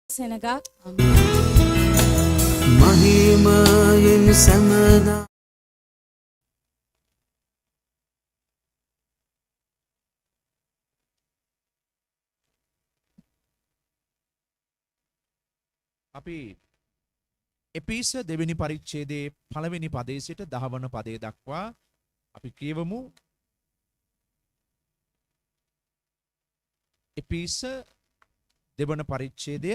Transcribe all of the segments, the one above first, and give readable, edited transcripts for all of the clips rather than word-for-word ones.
සෙනගක් මහිමයෙන් සැමදා අපි එපිස දෙවෙනි පරිච්ඡේදයේ පළවෙනි පදයේ සිට 10 වන පදය දක්වා අපි කියවමු. එපිස දෙවන පරිච්ඡේදය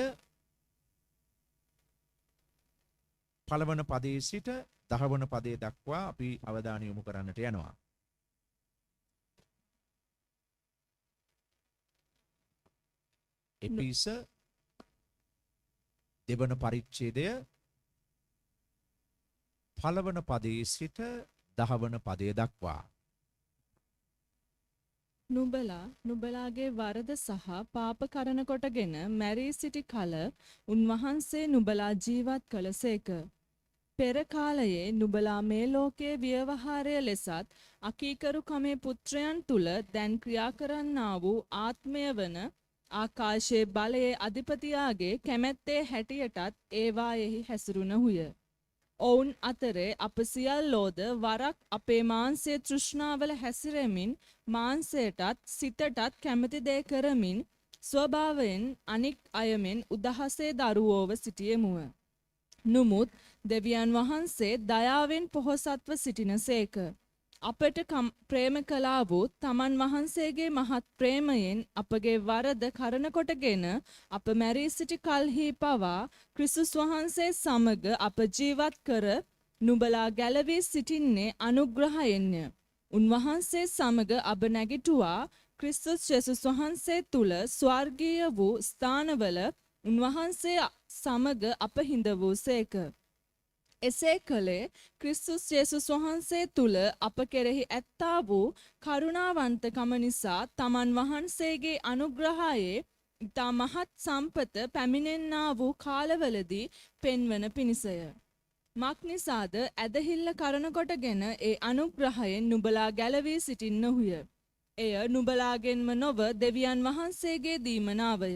පළවන පදයේ සිට 10 වන පදය දක්වා අපි අවධානය යොමු කරන්නට යනවා. එපිස දෙවන පරිච්ඡේදය පළවන පදයේ සිට 10 වන පදය දක්වා. නුඹලාගේ වරද සහ පාප කරන කොටගෙන මැරී සිටි කල උන්වහන්සේ නුඹලා ජීවත් කළසේක. පෙර කාලයේ නුඹලා මේ ලෝකයේ ව්‍යවහාරය ලෙසත් අකීකරු කමේ පුත්‍රයන් තුල දැන් ක්‍රියා කරන්නා වූ ආත්මය වන ආකාශයේ බලයේ අධිපතියාගේ කැමැත්තේ හැටියටත් ඒවායෙහි හැසිරුණහුය. ඔවුන් අතරේ අප සියල්ලෝද වරක් අපේ මාංශයේ තෘෂ්ණාවල හැසිරෙමින් මාංශයටත් සිතටත් කැමති දේ කරමින් ස්වභාවයෙන් අනික් අයමෙන් උදහසේ දරුවෝව සිටියෙමුව. නමුත් දෙවියන් වහන්සේ දයාවෙන් පොහොසත්ව සිටිනසේක. අපට ප්‍රේම කළා වූ තමන් වහන්සේගේ මහත් ප්‍රේමයෙන් අපගේ වරද කරන කොටගෙන අප මැරී සිටි කල්හි පවා ක්‍රිස්තුස් වහන්සේ සමග අප ජීවත් කර නුඹලා ගැලවී සිටින්නේ අනුග්‍රහයෙන්ය. උන්වහන්සේ සමග අප නැගිටුවා ක්‍රිස්තුස් යේසුස් වහන්සේ තුල ස්වර්ගීය වූ ස්ථානවල උන්වහන්සේ සමග අප හිඳ වූසේක. එසේ කළේ ක්‍රිස්තුස් යේසුස් වහන්සේ තුල අප කෙරෙහි ඇත්තා වූ කරුණාවන්තකම නිසා තමන් වහන්සේගේ අනුග්‍රහයේ ඉතා මහත් සම්පත පැමිණෙන්නා වූ කාලවලදී පෙන්වන පිණිසය. මක් නිසාද ඇදහිල්ල කරන කොටගෙන ඒ අනුග්‍රහයෙන් නුඹලා ගැලවී සිටින්නහුය. එය නුඹලාගෙන්ම නොව දෙවියන් වහන්සේගේ දීමනාවය.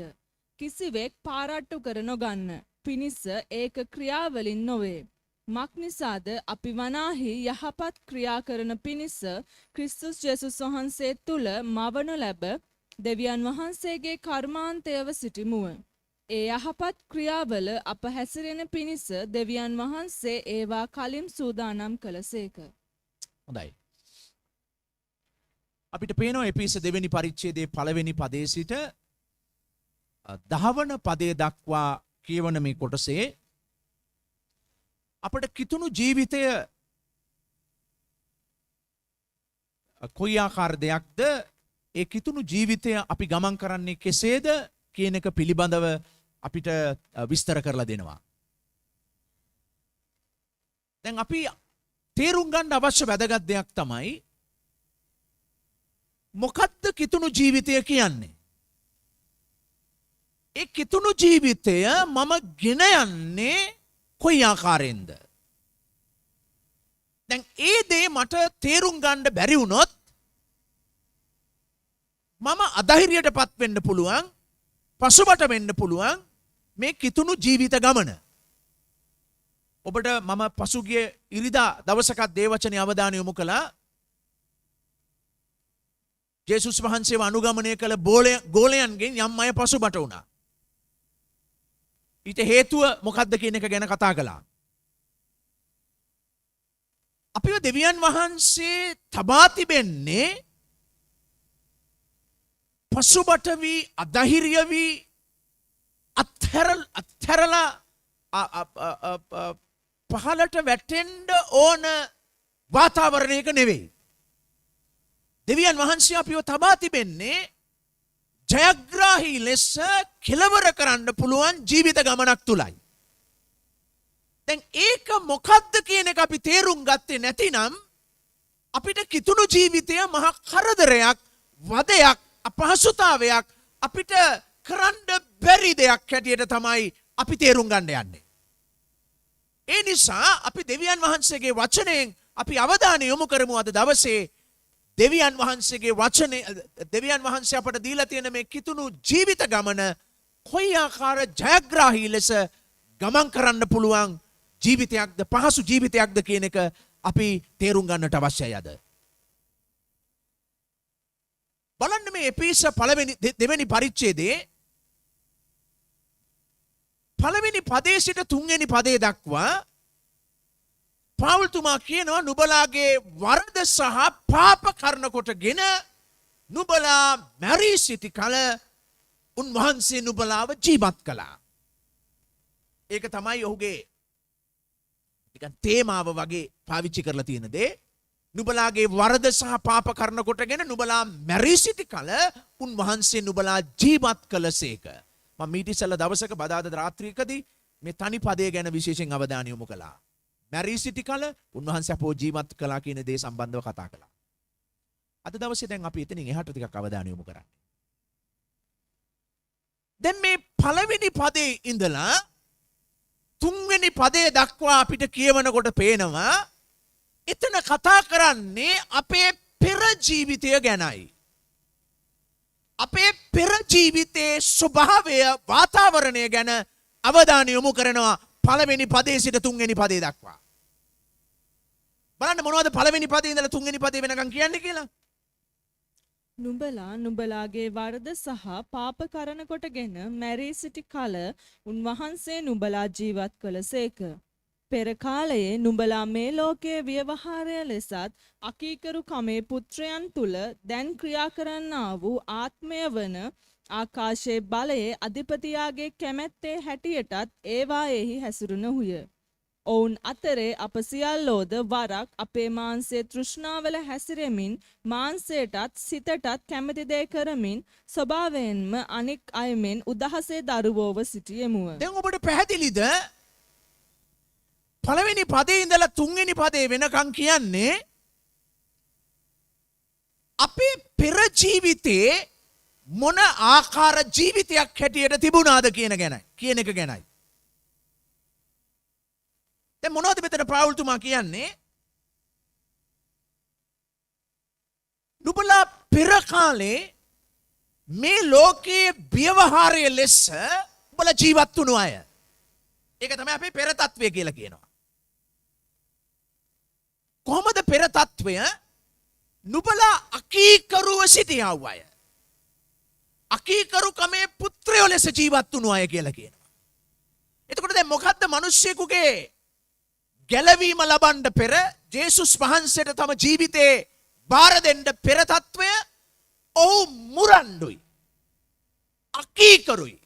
කිසිවෙක් පාරට්ටු කර නොගන්න පිණිස ඒක ක්‍රියාවලින් නොවේ. මක් නිසාද අපි වනාහි යහපත් ක්‍රියා කරන පිණිස ක්‍රිස්තුස් යේසුස් වහන්සේ තුල මවනු ලැබ දෙවියන් වහන්සේගේ කර්මාන්තයව සිටිමුව. ඒ යහපත් ක්‍රියාවල අප හැසිරෙන පිණිස දෙවියන් වහන්සේ ඒවා කලින් සූදානම් කළසේක. හොඳයි. අපිට පේනවා එපිස දෙවෙනි පරිච්ඡේදයේ පළවෙනි පදයේ සිට 10 වන පදය දක්වා කියවන මේ කොටසේ අපට කිතුණු ජීවිතය කොයි ආකාර දෙයක්ද, ඒ කිතුණු ජීවිතය අපි ගමන් කරන්නේ කෙසේද කියන එක පිළිබඳව අපිට විස්තර කරලා දෙනවා. දැන් අපි තේරුම් ගන්න අවශ්‍ය වැදගත් දෙයක් තමයි මොකක්ද කිතුණු ජීවිතය කියන්නේ? ඒ කිතුණු ජීවිතය මම ගෙන යන්නේ කොයි ආකාරයෙන්ද? දැන් ඒ දේ මට තේරුම් ගන්න බැරි වුණොත් මම අධෛර්යයටපත් වෙන්න පුළුවන්, පසුබට වෙන්න පුළුවන් මේ කිතුණු ජීවිත ගමන. ඔබට මම පසුගිය ඉරිදා දවසකත් දේවචනේ අවධානය යොමු කළා. ජේසුස් වහන්සේව අනුගමනය කළ ගෝලයන්ගෙන් යම් අය පසුබට වුණා. ඊට හේතුව මොකක්ද කියන එක ගැන කතා කළා. අපිව දෙවියන් වහන්සේ තබා තිබෙන්නේ පසුබට වී අධෛර්ය වී අත්හැරලා පහළට වැටෙන්න ඕන වාතාවරණයක නෙවෙයි. දෙවියන් වහන්සේ අපිව තබා තිබෙන්නේ ජයග්‍රාහී ලෙස කෙලවර කරන්න පුළුවන් ජීවිත ගමනක් තුලයි. දැන් ඒක මොකක්ද කියන එක අපි තේරුම් ගත්තේ නැතිනම් අපිට කිතුණු ජීවිතය මහා කරදරයක්, වදයක්, අපහසුතාවයක්, අපිට කරන්න බැරි දෙයක් හැටියට තමයි අපි තේරුම් ගන්න යන්නේ. ඒ නිසා අපි දෙවියන් වහන්සේගේ වචනයෙන් අපි අවධානය යොමු කරමු අද දවසේ. දෙවියන් වහන්සේගේ වචනේ, දෙවියන් වහන්සේ අපට දීලා තියෙන මේ කිතුණු ජීවිත ගමන කොයි ආකාර ජයග්‍රාහී ලෙස ගමන් කරන්න පුළුවන් ජීවිතයක්ද පහසු ජීවිතයක්ද කියන එක අපි තේරුම් ගන්නට අවශ්‍යයි අද. බලන්න මේ එපිස දෙවැනි පරිච්ඡේදයේ පළවෙනි පදයේ සිට තුන්වෙනි පදයේ දක්වා පාවුල්තුමා කියනවා නුඹලාගේ වරද සහ පාප කරන කොටගෙන නුඹලා මැරී සිටි කල උන්වහන්සේ නුඹලාව ජීවත් කළා. ඒක තමයි ඔහුගේ නිකන් තේමාව වගේ පාවිච්චි කරලා තියෙන දේ. නුඹලාගේ වරද සහ පාප කරන කොටගෙන නුඹලා මැරී සිටි කල උන්වහන්සේ නුඹලා ජීවත් කළසේක. මම මීට ඉස්සෙල්ලා දවසක බදාදා රාත්‍රියකදී මේ තනි පදය ගැන විශේෂයෙන් අවධානය යොමු කළා. මැරී සිටි කල උන්වහන්සේ අපෝ ජීවත් කළා කියන දේ සම්බන්ධව කතා කළා. අද දවසේ දැන් අපි එතනින් එහාට ටිකක් අවධානය යොමු කරන්නේ. දැන් මේ පළවෙනි පදේ ඉඳලා තුන්වෙනි පදේ දක්වා අපිට කියවනකොට පේනවා එතන කතා කරන්නේ අපේ පෙර ජීවිතය ගැනයි. අපේ පෙර ජීවිතයේ ස්වභාවය වාතාවරණය ගැන අවධානය යොමු කරනවා පළවෙනි පදේ සිට තුන්වෙනි පදේ දක්වා. බලන්න මොනවද පළවෙනි පදේ ඉඳලා තුන්වෙනි පදේ වෙනකන් කියන්නේ කියලා. නුඹලා නුඹලාගේ වරද සහ පාප කරන කොටගෙන මැරී සිටි කල උන්වහන්සේ නුඹලා ජීවත් කළසේක. පෙර කාලයේ නුඹලා මේ ලෝකයේ ව්‍යවහාරය ලෙසත් අකීකරු කමේ පුත්‍රයන් තුල දැන් ක්‍රියා කරන්නා වූ ආත්මය වන ආකාශයේ බලයේ අධිපතියාගේ කැමැත්තේ හැටියටත් ඒවායෙහි හැසිරුණහුය. ඔවුන් අතරේ අප සියල්ලෝද වරක් අපේ මාංශයේ තෘෂ්ණාවල හැසිරෙමින් මාංශයටත් සිතටත් කැමැති දේ කරමින් ස්වභාවයෙන්ම අනෙක් අයමෙන් උදහසේ දරුවෝව සිටියෙමුව. දැන් ඔබට පැහැදිලිද? පළවෙනි පදේ ඉඳලා තුන්වෙනි පදේ වෙනකන් කියන්නේ අපේ පෙර ජීවිතේ මොන ආකාර ජීවිතයක් හැටියට තිබුණාද කියන එක ගැනයි. දැන් මොනවද මෙතන පාවුල්තුමා කියන්නේ? නුඹලා පෙර කාලේ මේ ලෝකයේ ව්‍යවහාරය ලෙස උඹලා ජීවත් වුණු අය. ඒක තමයි අපේ පෙර තත්වය කියලා කියනවා. කොහොමද පෙර තත්වය? නුඹලා අකීකරුව සිටියා වූ අය. අකීකරු කමේ පුත්‍රයෝ ලෙස ජීවත් වුණු අය කියලා කියනවා. එතකොට දැන් මොකද්ද මිනිස්සෙකුගේ ගැලවීම ලබන්න පෙර ජේසුස් වහන්සේට තම ජීවිතේ බාර දෙන්න පෙර තත්වය ඔහු මුරණ්ඩුයි. අකීකරුයි.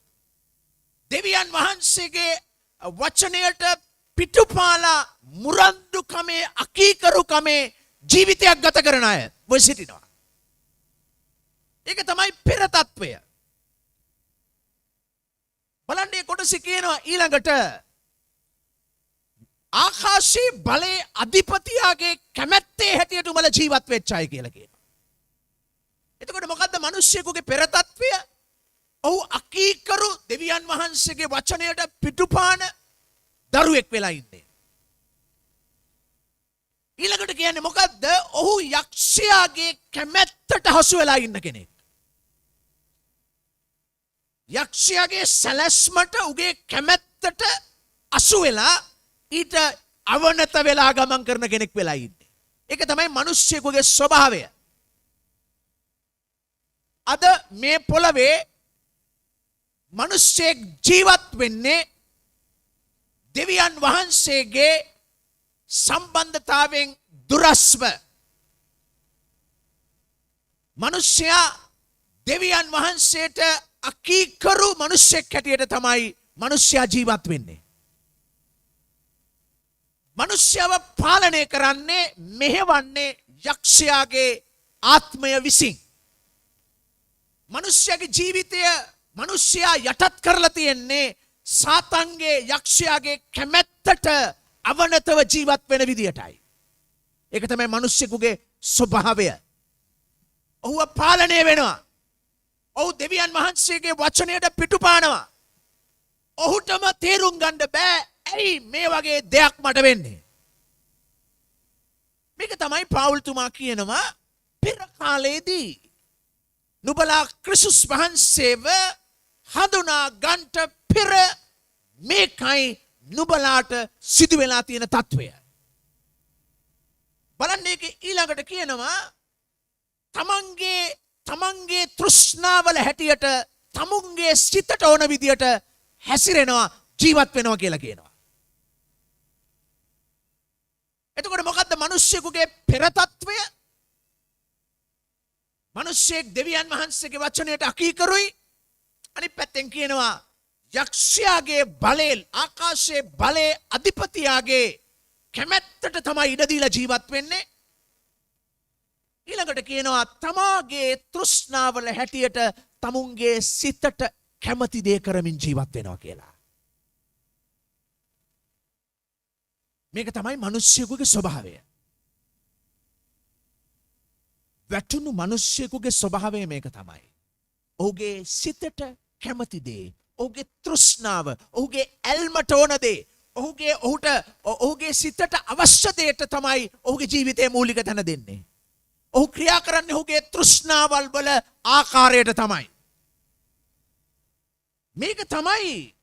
දෙවියන් වහන්සේගේ වචනයට පිටුපාලා මුරන්දු කමේ අකීකරු කමේ ජීවිතයක් ගත කරන අය ඔය සිටිනවා. ඒක තමයි පෙර තත්වය. බලන්න මේ කොටස කියනවා ඊළඟට ආකාශයේ බලයේ අධිපතියාගේ කැමැත්තේ හැටියට උඹලා ජීවත් වෙච්ච අය කියලා කියනවා. එතකොට මොකද්ද මිනිස්සෙකුගේ පෙර තත්වය? ඔහු අකීකරු දෙවියන් වහන්සේගේ වචනයට පිටුපාන දරුවෙක් වෙලා ඉන්නේ. ඊළඟට කියන්නේ මොකද්ද? ඔහු යක්ෂයාගේ කැමැත්තට හසු වෙලා ඉන්න කෙනෙක්. යක්ෂයාගේ සැලැස්මට උගේ කැමැත්තට අසු වෙලා ඊට අවනත වෙලා ගමන් කරන කෙනෙක් වෙලා ඉන්නේ. ඒක තමයි මිනිස්සෙකුගේ ස්වභාවය. අද මේ පොළවේ මිනිස්සෙක් ජීවත් වෙන්නේ දෙවියන් වහන්සේගේ සම්බන්ධතාවෙන් දුරස්ව. මිනිසයා දෙවියන් වහන්සේට අකීකරු මිනිසෙක් හැටියට තමයි මිනිසයා ජීවත් වෙන්නේ. මිනිස්යව පාලනය කරන්නේ මෙහෙවන්නේ යක්ෂයාගේ ආත්මය විසින්. මිනිස්යාගේ ජීවිතය මිනිස්යා යටත් කරලා තියෙන්නේ සාතන්ගේ යක්ෂයාගේ කැමැත්තට අවනතව ජීවත් වෙන විදියටයි. ඒක තමයි මිනිස්සෙකුගේ ස්වභාවය. ඔහුව පාලනය වෙනවා. ඔහු දෙවියන් වහන්සේගේ වචනයට පිටුපානවා. ඔහුටම තේරුම් ගන්න බෑ ඇයි මේ වගේ දෙයක් මට වෙන්නේ. මේක තමයි පාවුල්තුමා කියනවා පෙර කාලයේදී නුඹලා ක්‍රිස්තුස් වහන්සේව හඳුනා ගන්ට පෙර මේකයි නුබලාට සිදු වෙලා තියෙන තත්ත්වය. බලන්න ඒක ඊළඟට කියනවා තමන්ගේ තෘෂ්ණාවල හැටියට තමුන්ගේ සිතට ඕන විදියට හැසිරෙනවා ජීවත් වෙනවා කියලා කියනවා. එතකොට මොකද්ද මිනිස්සුගේ පෙර තත්ත්වය? මිනිස්සෙක් දෙවියන් වහන්සේගේ වචනයට අකීකරුයි. අනිත් පැත්තෙන් කියනවා යක්ෂයාගේ බලේ ආකාශයේ බලේ අධිපතියාගේ කැමැත්තට තමයි ඉඩ දීලා ජීවත් වෙන්නේ. ඊළඟට කියනවා තමාගේ තෘෂ්ණාවල හැටියට තමුන්ගේ සිතට කැමති දේ කරමින් ජීවත් වෙනවා කියලා. මේක තමයි මිනිස්සුගේ ස්වභාවය. වැටුණු මිනිස්සුගේ ස්වභාවය මේක තමයි. ඔහුගේ සිතට කැමති දේ, ඔහුගේ තෘෂ්ණාව, ඔහුගේ ඇල්මට ඕන දේ, ඔහුගේ සිතට අවශ්‍ය දෙයට තමයි ඔහුගේ ජීවිතයේ මූලික තැන දෙන්නේ. ඔහු ක්‍රියා කරන්නේ ඔහුගේ තෘෂ්ණාවල් වල ආකාරයට තමයි. මේක තමයි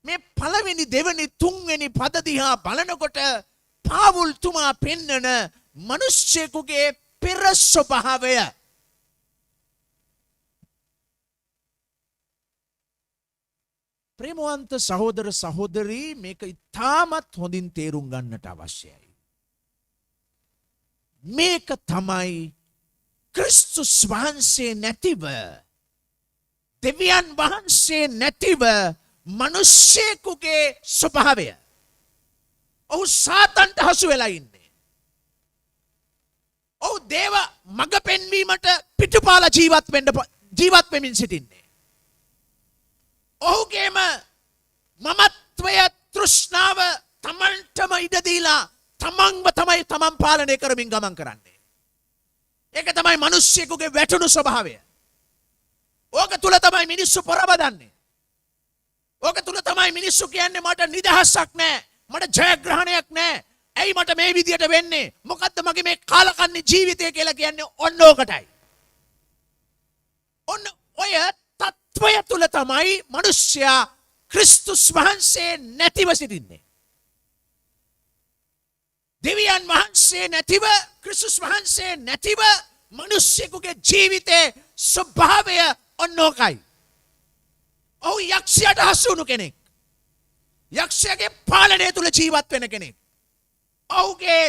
මේ පළවෙනි දෙවෙනි තුන්වෙනි පද දිහා බලනකොට පාවුල් තුමා පෙන්නන මිනිස්සෙකුගේ පෙර ස්වභාවය. ප්‍රේමවන්ත සහෝදර සහෝදරී මේක ඉතාමත් හොඳින් තේරුම් ගන්නට අවශ්‍යයි. මේක තමයි ක්‍රිස්තුස් වහන්සේ නැතිව, දෙවියන් වහන්සේ නැතිව මිනිස්සෙකුගේ ස්වභාවය. ඔහු සාතන්ට හසු වෙලා ඉන්නේ. ඔහු දේව මඟ පෙන්වීමට පිටුපාලා ජීවත් වෙමින් සිටින්නේ. ඔහුගේම මමත්වය තෘෂ්ණාව තමන්ටම ඉඩ දීලා තමන්ව තමයි තමන් පාලනය කරමින් ගමන් කරන්නේ. ඒක තමයි මිනිස්සෙකුගේ වැටුණු ස්වභාවය. ඕක තුල තමයි මිනිස්සු පොරබදන්නේ. ඕක තුල තමයි මිනිස්සු කියන්නේ මට නිදහසක් නැහැ, මට ජයග්‍රහණයක් නැහැ. ඇයි මට මේ විදියට වෙන්නේ? මොකද්ද මගේ මේ කාලකන්ණි ජීවිතය කියලා කියන්නේ ඔන්න ඕකටයි. ඔන්න ඔය තත්වය තුල තමයි මිනිස්සයා ක්‍රිස්තුස් වහන්සේ නැතිව සිටින්නේ. දෙවියන් වහන්සේ නැතිව, ක්‍රිස්තුස් වහන්සේ නැතිව මිනිස්සෙකුගේ ජීවිතේ ස්වභාවය ඔන්න ඕකයි. ඔහු යක්ෂයාට හසු වුණු කෙනෙක්. යක්ෂයාගේ පාලනය තුල ජීවත් වෙන කෙනෙක්. ඔහුගේ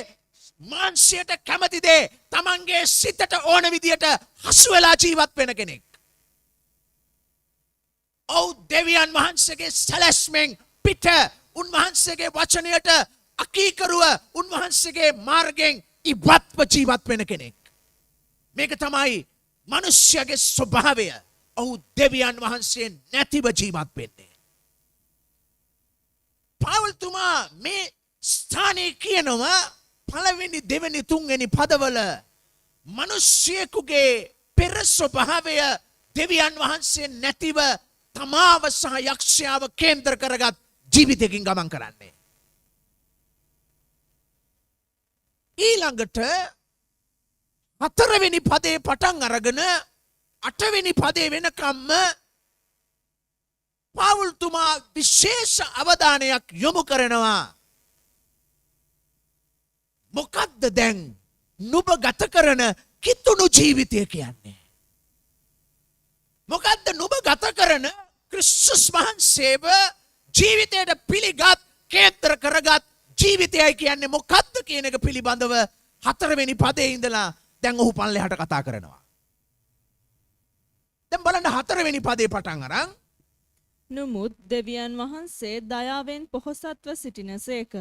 මාංශයට කැමති දේ තමන්ගේ සිතට ඕන විදියට හසු වෙලා ජීවත් වෙන කෙනෙක්. ඔහු දෙවියන් වහන්සේගේ සැලැස්මෙන් පිට උන්වහන්සේගේ වචනයට අකීකරුව උන්වහන්සේගේ මාර්ගයෙන් ඉවත්ව ජීවත් වෙන කෙනෙක්. මේක තමයි මිනිස්යාගේ ස්වභාවය. ඔහු දෙවියන් වහන්සේ නැතිව ජීවත් වෙන්නේ. පාවුල්තුමා මේ ස්ථානයේ කියනවා පළවෙනි දෙවෙනි තුන්වෙනි පදවල මිනිස්සෙකුගේ පෙර ස්වභාවය දෙවියන් වහන්සේ නැතිව තමාව සහ යක්ෂයාව කේන්ද්‍ර කරගත් ජීවිතයකින් ගමන් කරන්නේ. ඊළඟට හතරවෙනි පදේ පටන් අරගෙන අටවෙනි පදේ වෙනකම්ම පාවුල්තුමා විශේෂ අවධානයක් යොමු කරනවා. මොකද්ද දැන් නුඹ ගත කරන කිතුණු ජීවිතය කියන්නේ? මොකද්ද නුඹ ගත කරන ක්‍රිස්තුස් වහන්සේව ජීවිතයට පිළිගත් කේන්ද්‍ර කරගත් ජීවිතයයි කියන්නේ මොකද්ද කියන එක පිළිබඳව හතරවෙනි පදේ ඉඳලා දැන් ඔහු පල්ලෙහාට කතා කරනවා. දැන් බලන්න හතරවෙනි පදේ පටන් අරන් නමුත් දෙවියන් වහන්සේ දයාවෙන් පොහොසත්ව සිටිනසේක.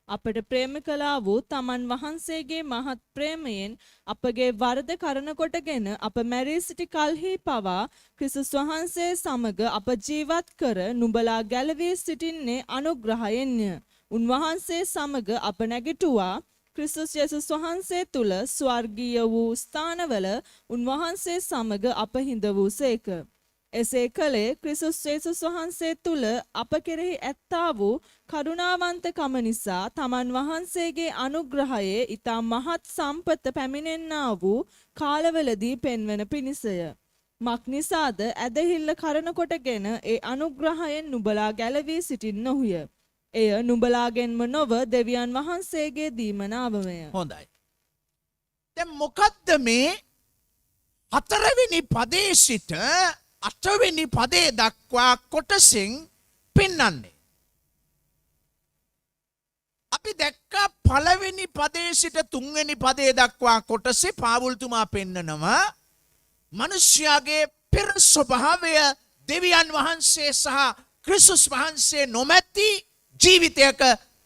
අපට ප්‍රේම කළා වූ තමන් වහන්සේගේ මහත් ප්‍රේමයෙන් අපගේ වරද කරන කොටගෙන අප මැරී සිටි කල්හි පවා ක්‍රිස්තුස් වහන්සේ සමග අප ජීවත් කර නුඹලා ගැලවී සිටින්නේ අනුග්‍රහයෙන්ය. උන්වහන්සේ සමග අප නැගිටුවා ක්‍රිස්තුස් යේසුස් වහන්සේ තුල ස්වර්ගීය වූ ස්ථානවල උන්වහන්සේ සමග අප හිඳ වූසේක. එසේ කළේ ක්‍රිස්තුස් යේසුස් වහන්සේ තුල අප කෙරෙහි ඇත්තා වූ කරුණාවන්තකම නිසා තමන් වහන්සේගේ අනුග්‍රහයේ ඊතා මහත් සම්පත පැමිණෙන්නා වූ කාලවලදී පෙන්වන පිණිසය. මක්නිසාද ඇදහිල්ල කරන කොටගෙන ඒ අනුග්‍රහයෙන් නුඹලා ගැලවී සිටින් නොහුය. එය නුඹලාගෙන්ම නොව දෙවියන් වහන්සේගේ දීමනාවමය. හොඳයි. දැන් මොකද්ද මේ 4 වෙනි පදේ සිට 8 වෙනි පදේ දක්වා කොටසින් පෙන්වන්නේ? අපි දැක්කා පළවෙනි පදේ සිට 3 වෙනි පදේ දක්වා කොටසේ පාවුල්තුමා පෙන්නනවා මිනිස්යාගේ පෙර ස්වභාවය දෙවියන් වහන්සේ සහ ක්‍රිස්තුස් වහන්සේ නොමැති ජීවිතයක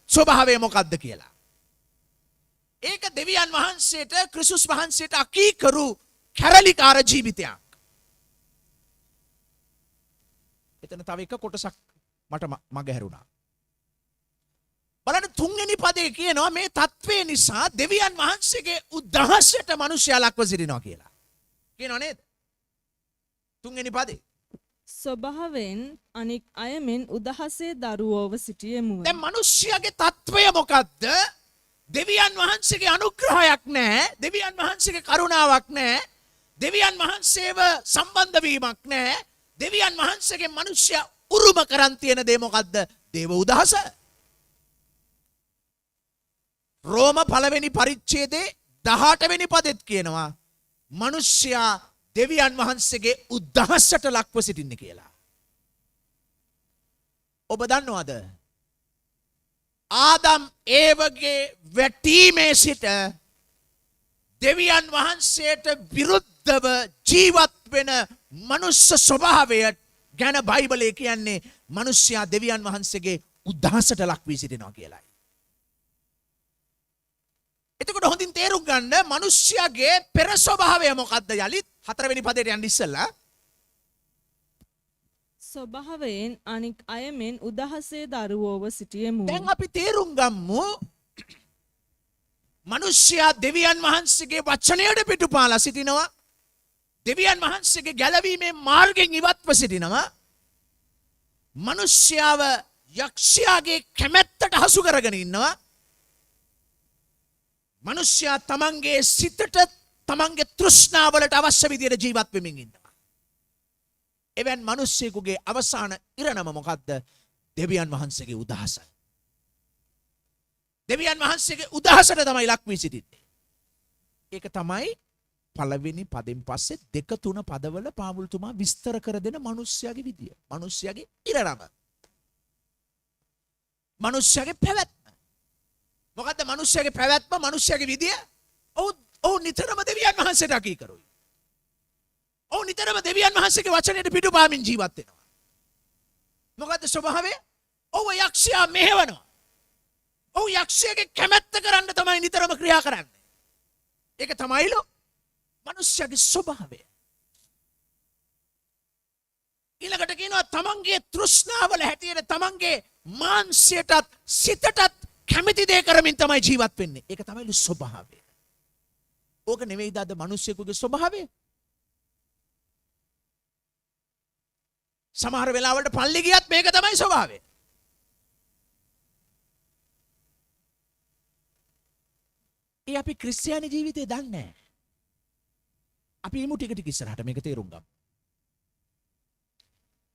ස්වභාවය මොකක්ද කියලා. ඒක දෙවියන් වහන්සේට ක්‍රිස්තුස් වහන්සේට අකීකරු කැරලිකාර ජීවිතයක්. එතන තව එක කොටසක් මට මගහැරුණා. බලන්න 3 වෙනි පදේ කියනවා මේ තත්ත්වය නිසා දෙවියන් වහන්සේගේ උදහසට මිනිසයා ලක්ව සිටිනවා කියලා. කියනව නේද? 3 වෙනි පදේ. ස්වභාවයෙන් අනික් අයමෙන් උදහසේ දරුවෝව සිටියෙමු. දැන් මිනිසයාගේ තත්ත්වය මොකද්ද? දෙවියන් වහන්සේගේ අනුග්‍රහයක් නැහැ. දෙවියන් වහන්සේගේ කරුණාවක් නැහැ. දෙවියන් වහන්සේව සම්බන්ධ වීමක් නැහැ. දෙවියන් වහන්සේගේ මිනිසයා උරුම කරන් තියෙන දේ මොකද්ද? දේව උදහස. රෝම පළවෙනි පරිච්ඡේදයේ 18 වෙනි පදෙත් කියනවා මිනිසයා දෙවියන් වහන්සේගේ උදහසට ලක්ව සිටින්නේ කියලා. ඔබ දන්නවද? ආදම් ඒවගේ වැටීමේ සිට දෙවියන් වහන්සේට විරුද්ධව ජීවත් වෙන මනුස්ස ස්වභාවය ගැන බයිබලයේ කියන්නේ මිනිසයා දෙවියන් වහන්සේගේ උදහසට ලක් වී සිටිනවා කියලායි. එතකොට හොඳින් තේරුම් ගන්න මිනිස්යාගේ පෙර ස්වභාවය මොකද්ද? යලිත් 4 වෙනි පදයට යන්න ඉස්සෙල්ලා ස්වභාවයෙන් අනික් අයමෙන් උදහසේ දරුවෝව සිටියෙමු. දැන් අපි තේරුම් ගමු මිනිස්යා දෙවියන් වහන්සේගේ වචනයට පිටුපාලා සිටිනවා. දෙවියන් වහන්සේගේ ගැලවීමේ මාර්ගයෙන් ඉවත්ව සිටිනවා. මිනිස්යාව යක්ෂයාගේ කැමැත්තට හසු කරගෙන ඉන්නවා. මිනිසයා තමන්ගේ සිතට තමන්ගේ තෘෂ්ණාවලට අවශ්‍ය විදියට ජීවත් වෙමින් ඉන්නවා. එවන් මිනිසෙකුගේ අවසාන ඉරණම මොකද්ද? දෙවියන් වහන්සේගේ උදහස. දෙවියන් වහන්සේගේ උදහසට තමයි ලක් වී සිටින්නේ. ඒක තමයි පළවෙනි පදෙන් පස්සේ 2 3 පදවල පාවුල්තුමා විස්තර කර දෙන මිනිස්යාගේ විදිය. මිනිස්යාගේ ඉරණම. මිනිස්යාගේ පැවැත්ම. මොකද්ද මිනිස්යාගේ පැවැත්ම? මිනිස්යාගේ විදිය? ඔව් නිතරම දෙවියන් වහන්සේට අකීකරුයි. ඔව් නිතරම දෙවියන් වහන්සේගේ වචනයට පිටුපාමින් ජීවත් වෙනවා. මොකද්ද ස්වභාවය? ඔව් යක්ෂයා මෙහෙවනවා. ඔව් යක්ෂයාගේ කැමැත්ත කරන්න තමයි නිතරම ක්‍රියා කරන්නේ. ඒක තමයිලු මිනිස්යාගේ ස්වභාවය. ඊළඟට කියනවා තමන්ගේ තෘෂ්ණාවල හැටියට තමන්ගේ මාංශයටත් සිතටත් කැමති දේ කරමින් තමයි ජීවත් වෙන්නේ. ඒක තමයිලු ස්වභාවය. ඕක නෙවෙයිද අද මිනිස්සෙකුගේ ස්වභාවය? සමහර වෙලාවලට පල්ලි ගියත් මේක තමයි ස්වභාවය. ඒ අපි ක්‍රිස්තියානි ජීවිතේ දන්නේ නැහැ. අපි ඉමු ටික ටික ඉස්සරහට මේක තේරුම් ගමු.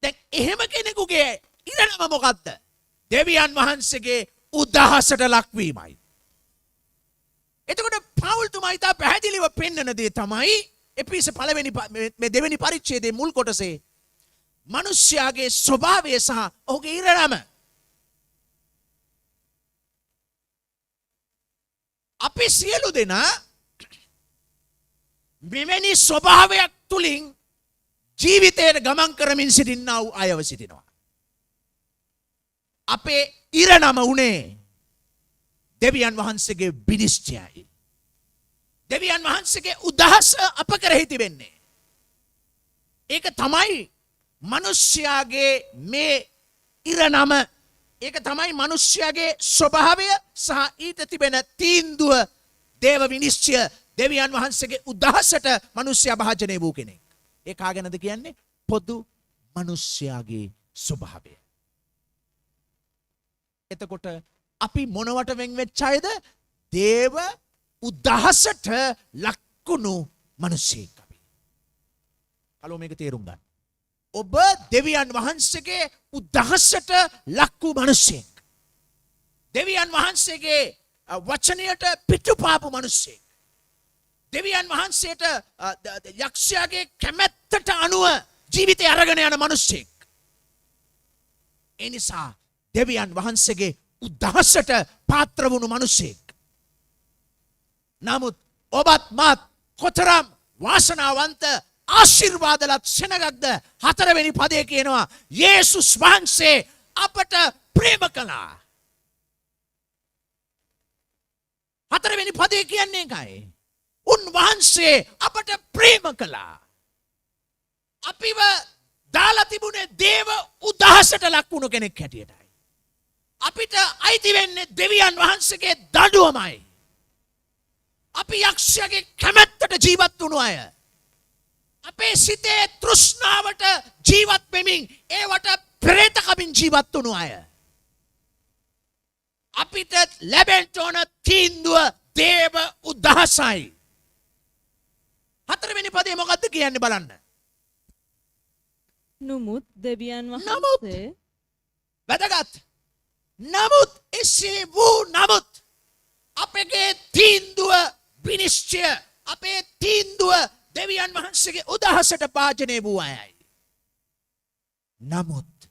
දැන් එහෙම කෙනෙකුගේ ඉරණම මොකද්ද? දෙවියන් වහන්සේගේ උදහසට ලක්වීමයි. එතකොට පාවුල්තුමා ඉතා පැහැදිලිව පෙන්වන දේ තමයි එපිස පළවෙනි මේ දෙවෙනි පරිච්ඡේදයේ මුල් කොටසේ මිනිස්යාගේ ස්වභාවය සහ ඔහුගේ ඉරණම. අපි සියලු දෙනා මෙවැනි ස්වභාවයක් තුලින් ජීවිතයට ගමන් කරමින් සිටින්නා වූ අයව සිටිනවා. අපේ ඉරණම උනේ දෙවියන් වහන්සේගේ විනිශ්චයයි. දෙවියන් වහන්සේගේ උදහස අප කෙරෙහි තිබෙන්නේ. ඒක තමයි මිනිස්යාගේ මේ ඉරණම. ඒක තමයි මිනිස්යාගේ ස්වභාවය සහ ඊට තිබෙන තීන්දුව. දේව විනිශ්චය දෙවියන් වහන්සේගේ උදහසට මිනිස්යා භාජනය වූ කෙනෙක්. ඒ කාගෙනද කියන්නේ? පොදු මිනිස්යාගේ ස්වභාවය. එතකොට අපි මොනවට වෙන් වෙච්ච අයද? දේව උදහසට ලක්කුණු මිනිසෙක් අපි. අලෝ මේක තේරුම් ගන්න. ඔබ දෙවියන් වහන්සේගේ උදහසට ලක් වූ මිනිසෙක්. දෙවියන් වහන්සේගේ වචනයට පිටුපාපු මිනිසෙක්. දෙවියන් වහන්සේට යක්ෂයාගේ කැමැත්තට අනුව ජීවිතය අරගෙන යන මිනිසෙක්. ඒ නිසා දෙවියන් වහන්සේගේ උදහසට පාත්‍ර වුණු මිනිසෙක්. නමුත් ඔබත් මාත් කොතරම් වාසනාවන්ත ආශිර්වාදලත් සෙනගක්ද 4 වෙනි පදයේ කියනවා යේසුස් වහන්සේ අපට ප්‍රේම කළා. 4 වෙනි පදයේ කියන්නේ ඒකයි. උන්වහන්සේ අපට ප්‍රේම කළා. අපිව දාලා තිබුණේ දේව උදහසට ලක් වුණු කෙනෙක් හැටියටයි. අපිට අයිති වෙන්නේ දෙවියන් වහන්සේගේ දඬුවමයි. අපි යක්ෂයාගේ කැමැත්තට ජීවත් වුණු අය. අපේ සිතේ තෘෂ්ණාවට ජීවත් වෙමින් ඒවට ප්‍රේතකමින් ජීවත් වුණු අය. අපිට ලැබෙන්න ඕන තීන්දුව දේව උදහසයි. 4 වෙනි පදේ මොකද්ද කියන්නේ බලන්න. නමුත් දෙවියන් නමුත් වහන්සේ වැදගත්. නමුත් එසේ වූ නමුත් අපගේ තීන්දුව විනිශ්චය අපේ තීන්දුව දෙවියන් වහන්සේගේ උදහසට පාජනය වූ අයයි. නමුත්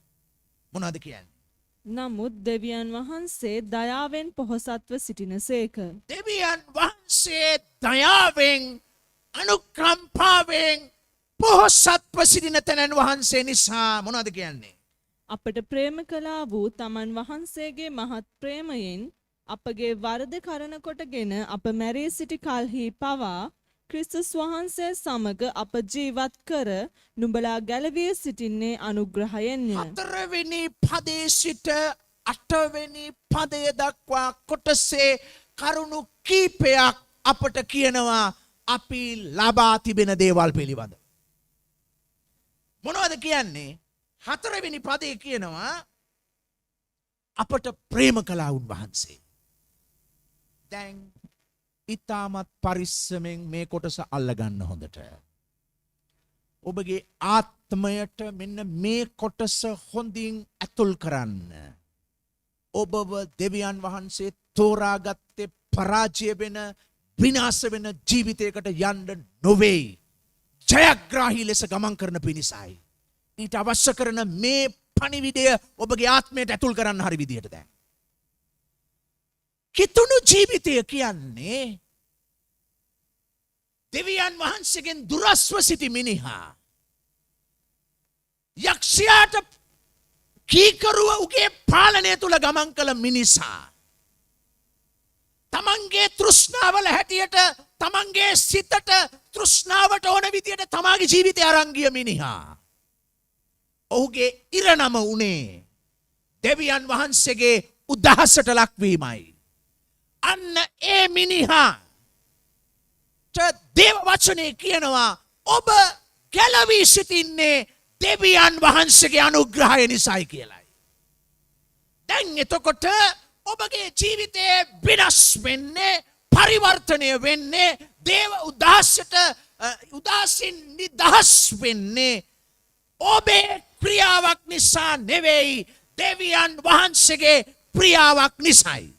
මොනවද කියන්නේ? නමුත් දෙවියන් වහන්සේ දයාවෙන් පොහොසත්ව සිටිනසේක. දෙවියන් වහන්සේ දයාවෙන් අනුකම්පාවෙන් පොහොසත්ව සිටින තැනන් වහන්සේ නිසා මොනවද කියන්නේ? අපට ප්‍රේම කළා වූ තමන් වහන්සේගේ මහත් ප්‍රේමයෙන් අපගේ වරද කරන කොටගෙන අප මැරී සිටි කල්හි පවා ක්‍රිස්තුස් වහන්සේ සමග අප ජීවත් කර නුඹලා ගැලවී සිටින්නේ අනුග්‍රහයෙන්ය. 4 වෙනි පදේ සිට 8 වෙනි පදය දක්වා කොටසේ කරුණු කීපයක් අපට කියනවා අපි ලබා තිබෙන දේවල් පිළිබඳ. මොනවද කියන්නේ? 4 වෙනි පදේ කියනවා අපට ප්‍රේම කළා උන්වහන්සේ. දැන් ඉතාමත් පරිස්සමෙන් මේ කොටස අල්ලගන්න හොඳට. ඔබගේ ආත්මයට මෙන්න මේ කොටස හොඳින් ඇතුල් කරන්න. ඔබව දෙවියන් වහන්සේ තෝරාගත්තේ පරාජය වෙන විනාශ වෙන ජීවිතයකට යන්න නොවේ. ජයග්‍රාහී ලෙස ගමන් කරන පිණිසයි. ඊට අවශ්‍ය කරන මේ පණිවිඩය ඔබගේ ආත්මයට ඇතුල් කරන්න හරි විදියට දැන්. කිතුණු ජීවිතය කියන්නේ දෙවියන් වහන්සේගෙන් දුරස්ව සිටි මිනිහා. යක්ෂයාට කීකරුව උගේ පාලනය තුල ගමන් කළ මිනිසා. තමන්ගේ තෘෂ්ණාවල හැටියට තමන්ගේ සිතට තෘෂ්ණාවට ඕන විදියට තමාගේ ජීවිතය අරන් ගිය මිනිහා. ඔහුගේ ඉරණම උනේ දෙවියන් වහන්සේගේ උදහසට ලක්වීමයි. අන්න ඒ මිනිහාට දේව වචනේ කියනවා ඔබ ගැලවී සිටින්නේ දෙවියන් වහන්සේගේ අනුග්‍රහය නිසායි කියලයි. දැන් එතකොට ඔබගේ ජීවිතයේ වෙනස් වෙන්නේ පරිවර්තනය වෙන්නේ දේව උදාසින් නිදහස් වෙන්නේ ඔබේ ක්‍රියාවක් නිසා නෙවෙයි දෙවියන් වහන්සේගේ ක්‍රියාවක් නිසායි.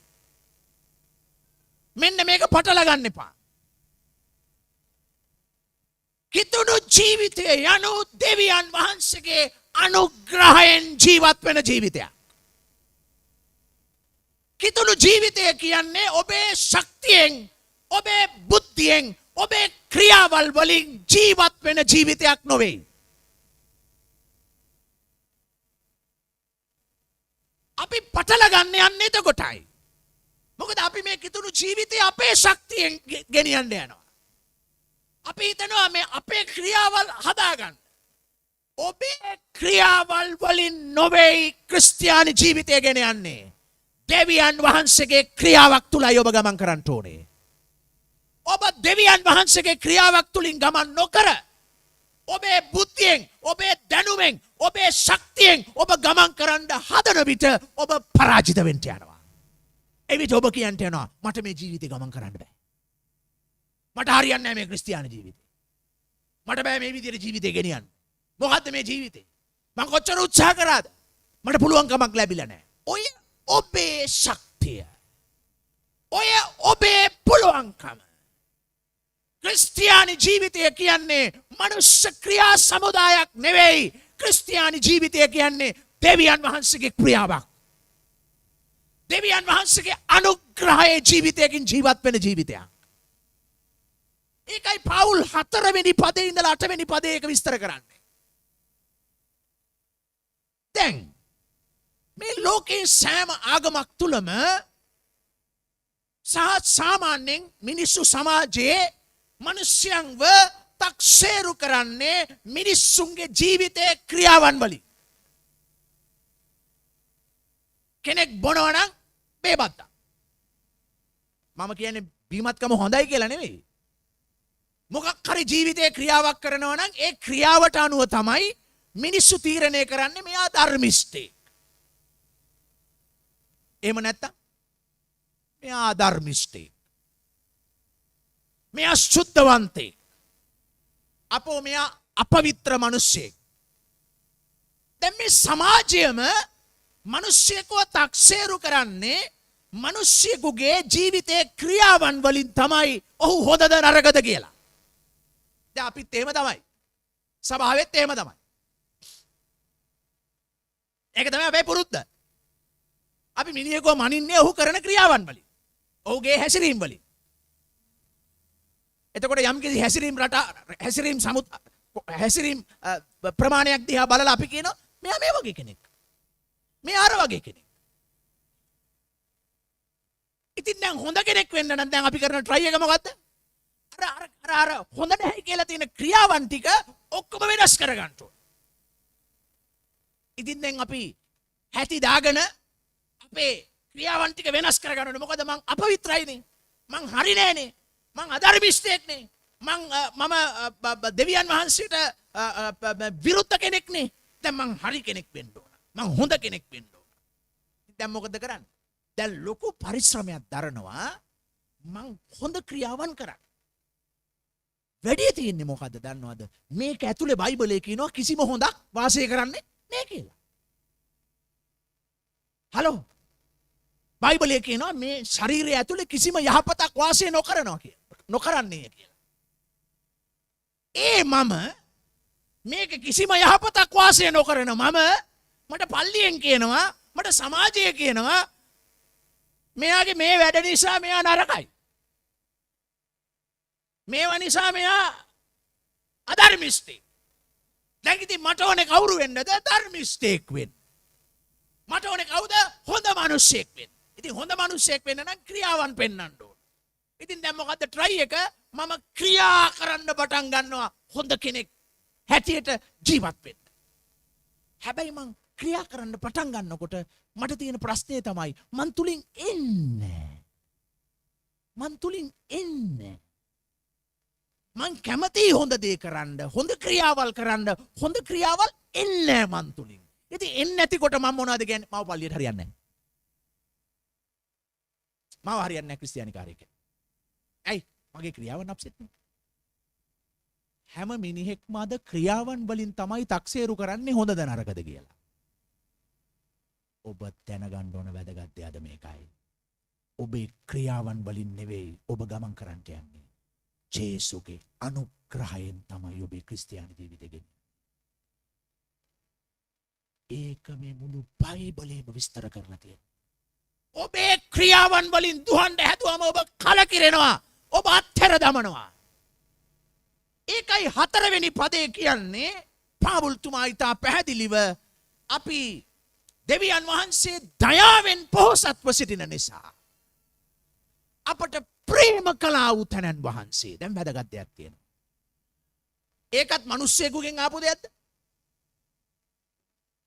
මෙන්න මේක පටල ගන්න එපා. කිතුණු ජීවිතය යනු දෙවියන් වහන්සේගේ අනුග්‍රහයෙන් ජීවත් වෙන ජීවිතයක්. කිතුණු ජීවිතය කියන්නේ ඔබේ ශක්තියෙන්, ඔබේ බුද්ධියෙන්, ඔබේ ක්‍රියාවල් වලින් ජීවත් වෙන ජීවිතයක් නොවේ. අපි පටල ගන්න යන්නේ එතකොටයි. මොකද අපි මේ කිතුණු ජීවිතය අපේ ශක්තියෙන් ගෙනියන්න යනවා. අපි හිතනවා මේ අපේ ක්‍රියාවල් හදාගන්න. ඔබේ ක්‍රියාවල් වලින් නොවේ ක්‍රිස්තියානි ජීවිතය ගෙන යන්නේ. දෙවියන් වහන්සේගේ ක්‍රියාවක් තුලයි ඔබ ගමන් කරන්න ඕනේ. ඔබ දෙවියන් වහන්සේගේ ක්‍රියාවක් තුලින් ගමන් නොකර ඔබේ බුද්ධියෙන්, ඔබේ දැනුමෙන්, ඔබේ ශක්තියෙන් ඔබ ගමන් කරන්න හදන විට ඔබ පරාජිත වෙන්න යනවා. එවිට ඔබ කියන්ට යනවා මට මේ ජීවිතේ ගමන් කරන්න බෑ. මට හරියන්නේ නැහැ මේ ක්‍රිස්තියානි ජීවිතේ. මට බෑ මේ විදිහට ජීවිතේ ගෙනියන්න. මොකද්ද මේ ජීවිතේ? මම කොච්චර උත්සාහ කරාද? මට පුළුවන් කමක් ලැබිලා නැහැ. ඔය ඔබේ ශක්තිය. ඔය ඔබේ පුළුවන්කම. ක්‍රිස්තියානි ජීවිතය කියන්නේ මනුෂ්‍ය ක්‍රියා සමුදායක් නෙවෙයි. ක්‍රිස්තියානි ජීවිතය කියන්නේ දෙවියන් වහන්සේගේ ක්‍රියාවක්. දෙවියන් වහන්සේගේ අනුග්‍රහයේ ජීවිතයකින් ජීවත් වෙන ජීවිතයක්. ඒකයි පවුල් 4 වෙනි පදේ ඉඳලා 8 වෙනි පදේ එක විස්තර කරන්නේ. දැන් මේ ලෝකේ සෑම ආගමක් තුලම සාමාන්‍යයෙන් මිනිස්සු සමාජයේ මිනිස්යන්ව තක්සේරු කරන්නේ මිනිස්සුන්ගේ ජීවිතයේ ක්‍රියාවන් වලින්. කෙනෙක් බොනවා නම් බේබත්තා. මම කියන්නේ බීමත්කම හොඳයි කියලා නෙවෙයි. මොකක් හරි ජීවිතයේ ක්‍රියාවක් කරනවා නම් ඒ ක්‍රියාවට අනුව තමයි මිනිස්සු තීරණය කරන්නේ මෙයා ධර්මිෂ්ඨයෙක්. එහෙම නැත්තම් මෙයා අධර්මිෂ්ඨයෙක්. මෙයා ශුද්ධවන්තයෙක්. අපෝ මෙයා අපවිත්‍ර මිනිසෙක්. දැන් මේ සමාජයේම මිනිස්සෙක්ව තක්සේරු කරන්නේ මිනිස්සෙකුගේ ජීවිතයේ ක්‍රියාවන් වලින් තමයි ඔහු හොඳද නරකද කියලා. දැන් අපිත් එහෙම තමයි. සභාවෙත් එහෙම තමයි. ඒක තමයි අපේ පුරුද්ද. අපි මිනිහෙකුව මනින්නේ ඔහු කරන ක්‍රියාවන් වලින්. ඔහුගේ හැසිරීම් වලින්. එතකොට යම් කිසි හැසිරීම් ප්‍රමාණයක් දිහා බලලා අපි කියනවා මෙයා මේ වගේ කෙනෙක්. මේ අර වගේ කෙනෙක්. ඉතින් දැන් හොඳ කෙනෙක් වෙන්න නම් දැන් අපි කරන try එක මොකද්ද? අර හොඳ නැහැ කියලා තියෙන ක්‍රියාවන් ටික ඔක්කොම වෙනස් කරගන්න ඕන. ඉතින් දැන් අපි හැටි දාගෙන අපේ ක්‍රියාවන් ටික වෙනස් කරගන්න ඕනේ. මොකද මං අපවිත්‍රයිනේ. මං හරි නෑනේ. මං අධර්මිෂ්ඨයෙක්නේ. මම දෙවියන් වහන්සේට විරුද්ධ කෙනෙක්නේ. දැන් මං හරි කෙනෙක් වෙන්න ඕන. මං හොඳ කෙනෙක් වෙන්න ඕන. දැන් මොකද කරන්නේ? දැන් ලොකු පරිශ්‍රමයක් දරනවා මං හොඳ ක්‍රියාවන් කරන්න. වැඩි තියෙන්නේ මොකද්ද දන්නවද? මේක ඇතුලේ බයිබලයේ කියනවා කිසිම හොඳක් වාසය කරන්නේ නෑ කියලා. හලෝ. බයිබලයේ කියනවා මේ ශරීරය ඇතුලේ කිසිම යහපතක් වාසය නොකරනවා කියලා. නොකරන්නේ කියලා. මම මේක කිසිම යහපතක් වාසය නොකරන මට පල්ලියෙන් කියනවා මට සමාජය කියනවා මෙයාගේ මේ වැඩ නිසා මෙයා නරකයි. මේවා නිසා මෙයා අධර්මිෂ්ඨයෙක්. දැන් ඉතින් මට ඕනේ කවුරු වෙන්නද? ධර්මිෂ්ඨයෙක් වෙන්න. මට ඕනේ කවුද? හොඳ මිනිසෙක් වෙන්න. ඉතින් හොඳ මිනිසෙක් වෙන්න නම් ක්‍රියාවන් පෙන්වන්න ඕන. ඉතින් දැන් මොකද්ද try එක? මම ක්‍රියා කරන්න පටන් ගන්නවා හොඳ කෙනෙක් හැටියට ජීවත් වෙන්න. හැබැයි මං ක්‍රියා කරන්න පටන් ගන්නකොට මට තියෙන ප්‍රශ්නේ තමයි මං තුලින් එන්නේ. මං කැමති හොඳ දේ කරන්න, හොඳ ක්‍රියාවල් කරන්න, හොඳ ක්‍රියාවල් එන්නේ මං තුලින්. ඉතින් එන්නේ නැතිකොට මම මොනවද කියන්නේ? මාව පල්ලියට හරියන්නේ නැහැ. මාව හරියන්නේ නැහැ ක්‍රිස්තියානිකාරයෙක්. ඇයි? මගේ ක්‍රියාවන් අප්සෙට් නේ. හැම මිනිහෙක්ම අද ක්‍රියාවන් වලින් තමයි තක්සේරු කරන්නේ හොඳද නරකද කියලා. ඔබ දැනගන්න ඕන වැදගත් දේ අද මේකයි. ඔබේ ක්‍රියාවන් වලින් නෙවෙයි ඔබ ගමන් කරන්න යන්නේ. ජේසුගේ අනුග්‍රහයෙන් තමයි ඔබේ ක්‍රිස්තියානි ජීවිතය ගෙන්නේ. ඒක මේ මුළු බයිබලයේම විස්තර කරලා තියෙනවා. ඔබේ ක්‍රියාවන් වලින් දුහන්න හැදුවම ඔබ කලකිරෙනවා. ඔබ අත්හැර දමනවා. ඒකයි 4 වෙනි පදේ කියන්නේ පාවුල්තුමා ඉතා පැහැදිලිව අපි දෙවියන් වහන්සේ දයාවෙන් පොහොසත්ව සිටින නිසා අපට ප්‍රේම කළා වූ තැනන් වහන්සේ. දැන් වැදගත් දෙයක් තියෙනවා. ඒකත් මිනිස්සෙකුගෙන් ආපු දෙයක්ද?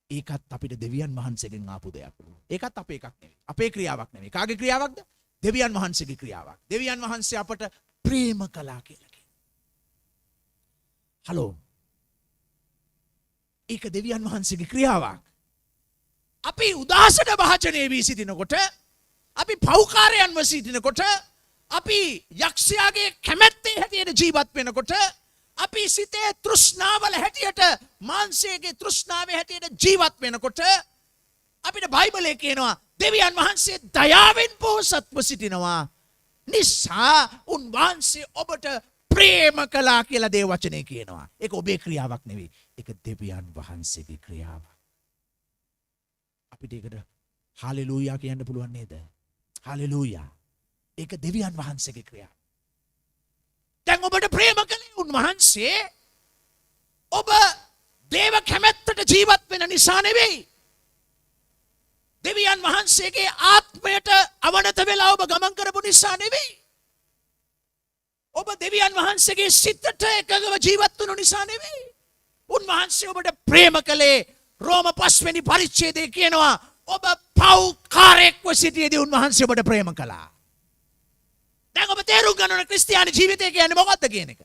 ඒකත් අපිට දෙවියන් වහන්සේගෙන් ආපු දෙයක්. ඒකත් අපේ එකක් නෙවෙයි. අපේ ක්‍රියාවක් නෙවෙයි. කාගේ ක්‍රියාවක්ද? දෙවියන් වහන්සේගේ ක්‍රියාවක්. දෙවියන් වහන්සේ අපට ප්‍රේම කළා කියලා කියනවා. හලෝ. ඒක දෙවියන් වහන්සේගේ ක්‍රියාවක්. අපි උදාසන භාජනයේ වී සිටිනකොට, අපි පෞකාරයන්ව සිටිනකොට, අපි යක්ෂයාගේ කැමැත්තේ හැටියට ජීවත් වෙනකොට, අපි සිතේ තෘෂ්ණාවල හැටියට මාංශයේ තෘෂ්ණාවේ හැටියට ජීවත් වෙනකොට අපිට බයිබලයේ කියනවා දෙවියන් වහන්සේ දයාවෙන් පොහොසත්ව සිටිනවා. නිසා උන්වහන්සේ ඔබට ප්‍රේම කළා කියලා දේව වචනේ කියනවා. ඒක ඔබේ ක්‍රියාවක් නෙවෙයි. ඒක දෙවියන් වහන්සේගේ ක්‍රියාවක්. අපිට ඒකට හාලෙලූයා කියන්න පුළුවන් නේද? හාලෙලූයා. ඒක දෙවියන් වහන්සේගේ ක්‍රියාව. දැන් ඔබට ප්‍රේම කළේ උන්වහන්සේ ඔබ දේව කැමැත්තට ජීවත් වෙන නිසා නෙවෙයි. දෙවියන් වහන්සේගේ ආත්මයට අවනත වෙලා ඔබ ගමන් කරපු නිසා නෙවෙයි. ඔබ දෙවියන් වහන්සේගේ සිතට එකඟව ජීවත් වුණු නිසා නෙවෙයි. උන්වහන්සේ ඔබට ප්‍රේම කළේ රෝම 5 වෙනි පරිච්ඡේදයේ කියනවා ඔබ පව්කාරයෙක්ව සිටියේදී උන්වහන්සේ ඔබට ප්‍රේම කළා. දැන් ඔබ තේරුම් ගන්න ඕන ක්‍රිස්තියානි ජීවිතය කියන්නේ මොකක්ද කියන එක.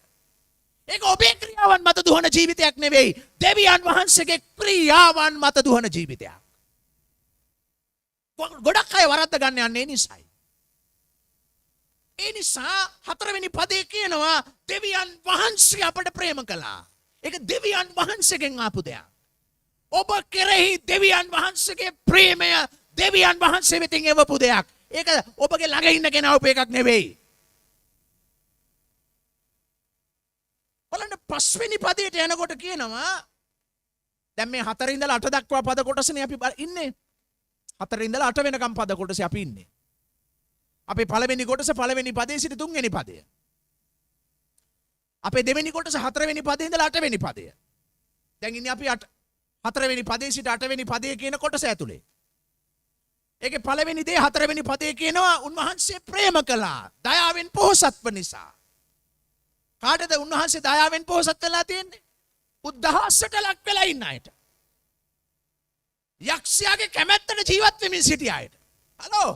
ඒක ඔබේ ක්‍රියාවන් මත දුවන ජීවිතයක් නෙවෙයි. දෙවියන් වහන්සේගේ ක්‍රියාවන් මත දුවන ජීවිතයක්. ගොඩක් අය වරද්ද ගන්න යන්නේ නිසායි. ඒ නිසා 4 වෙනි පදේ කියනවා දෙවියන් වහන්සේ අපට ප්‍රේම කළා. ඒක දෙවියන් වහන්සේගෙන් ආපු දෙයක්. ඔබ කෙරෙහි දෙවියන් වහන්සේගේ ප්‍රේමය දෙවියන් වහන්සේ වෙතින් එවපු දෙයක්. ඒක ඔබගේ ළඟ ඉන්න කෙනා උප එකක් නෙවෙයි. බලන්න 5 වෙනි පදයට යනකොට කියනවා දැන් මේ 4 ඉඳලා 8 දක්වා පද කොටසනේ අපි ඉන්නේ. 4 ඉඳලා 8 වෙනකම් පද කොටසේ අපි ඉන්නේ. අපේ පළවෙනි කොටස පළවෙනි පදේ සිට 3 වෙනි පදය. අපේ දෙවෙනි කොටස 4 වෙනි පදේ ඉඳලා 8 වෙනි පදය. දැන් ඉන්නේ අපි 4 වෙනි පදේ සිට 8 වෙනි පදේ කියන කොටස ඇතුලේ. ඒකේ පළවෙනි දේ 4 වෙනි පදේ කියනවා උන්වහන්සේ ප්‍රේම කළා දයාවෙන් පොහොසත්ව නිසා. කාටද උන්වහන්සේ දයාවෙන් පොහොසත් වෙලා තියෙන්නේ? උද්දහසට ලක් වෙලා ඉන්න අයට. යක්ෂයාගේ කැමැත්තට ජීවත් වෙමින් සිටිය අයට. හලෝ.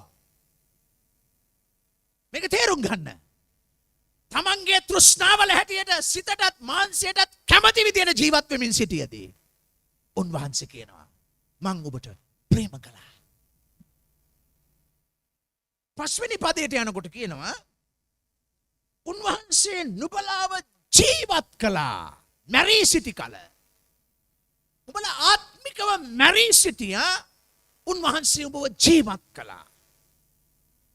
මේක තේරුම් ගන්න. තමන්ගේ තෘෂ්ණාවල හැටියට සිතටත් මාංශයටත් කැමති විදියට ජීවත් වෙමින් සිටියදී උන්වහන්සේ කියනවා මං ඔබට ප්‍රේම කළා. 5 වෙනි පදයට යනකොට කියනවා උන්වහන්සේ නුඹලාව ජීවත් කළා මැරී සිටි කල. උඹලා ආත්මිකව මැරී සිටියා උන්වහන්සේ ඔබව ජීවත් කළා.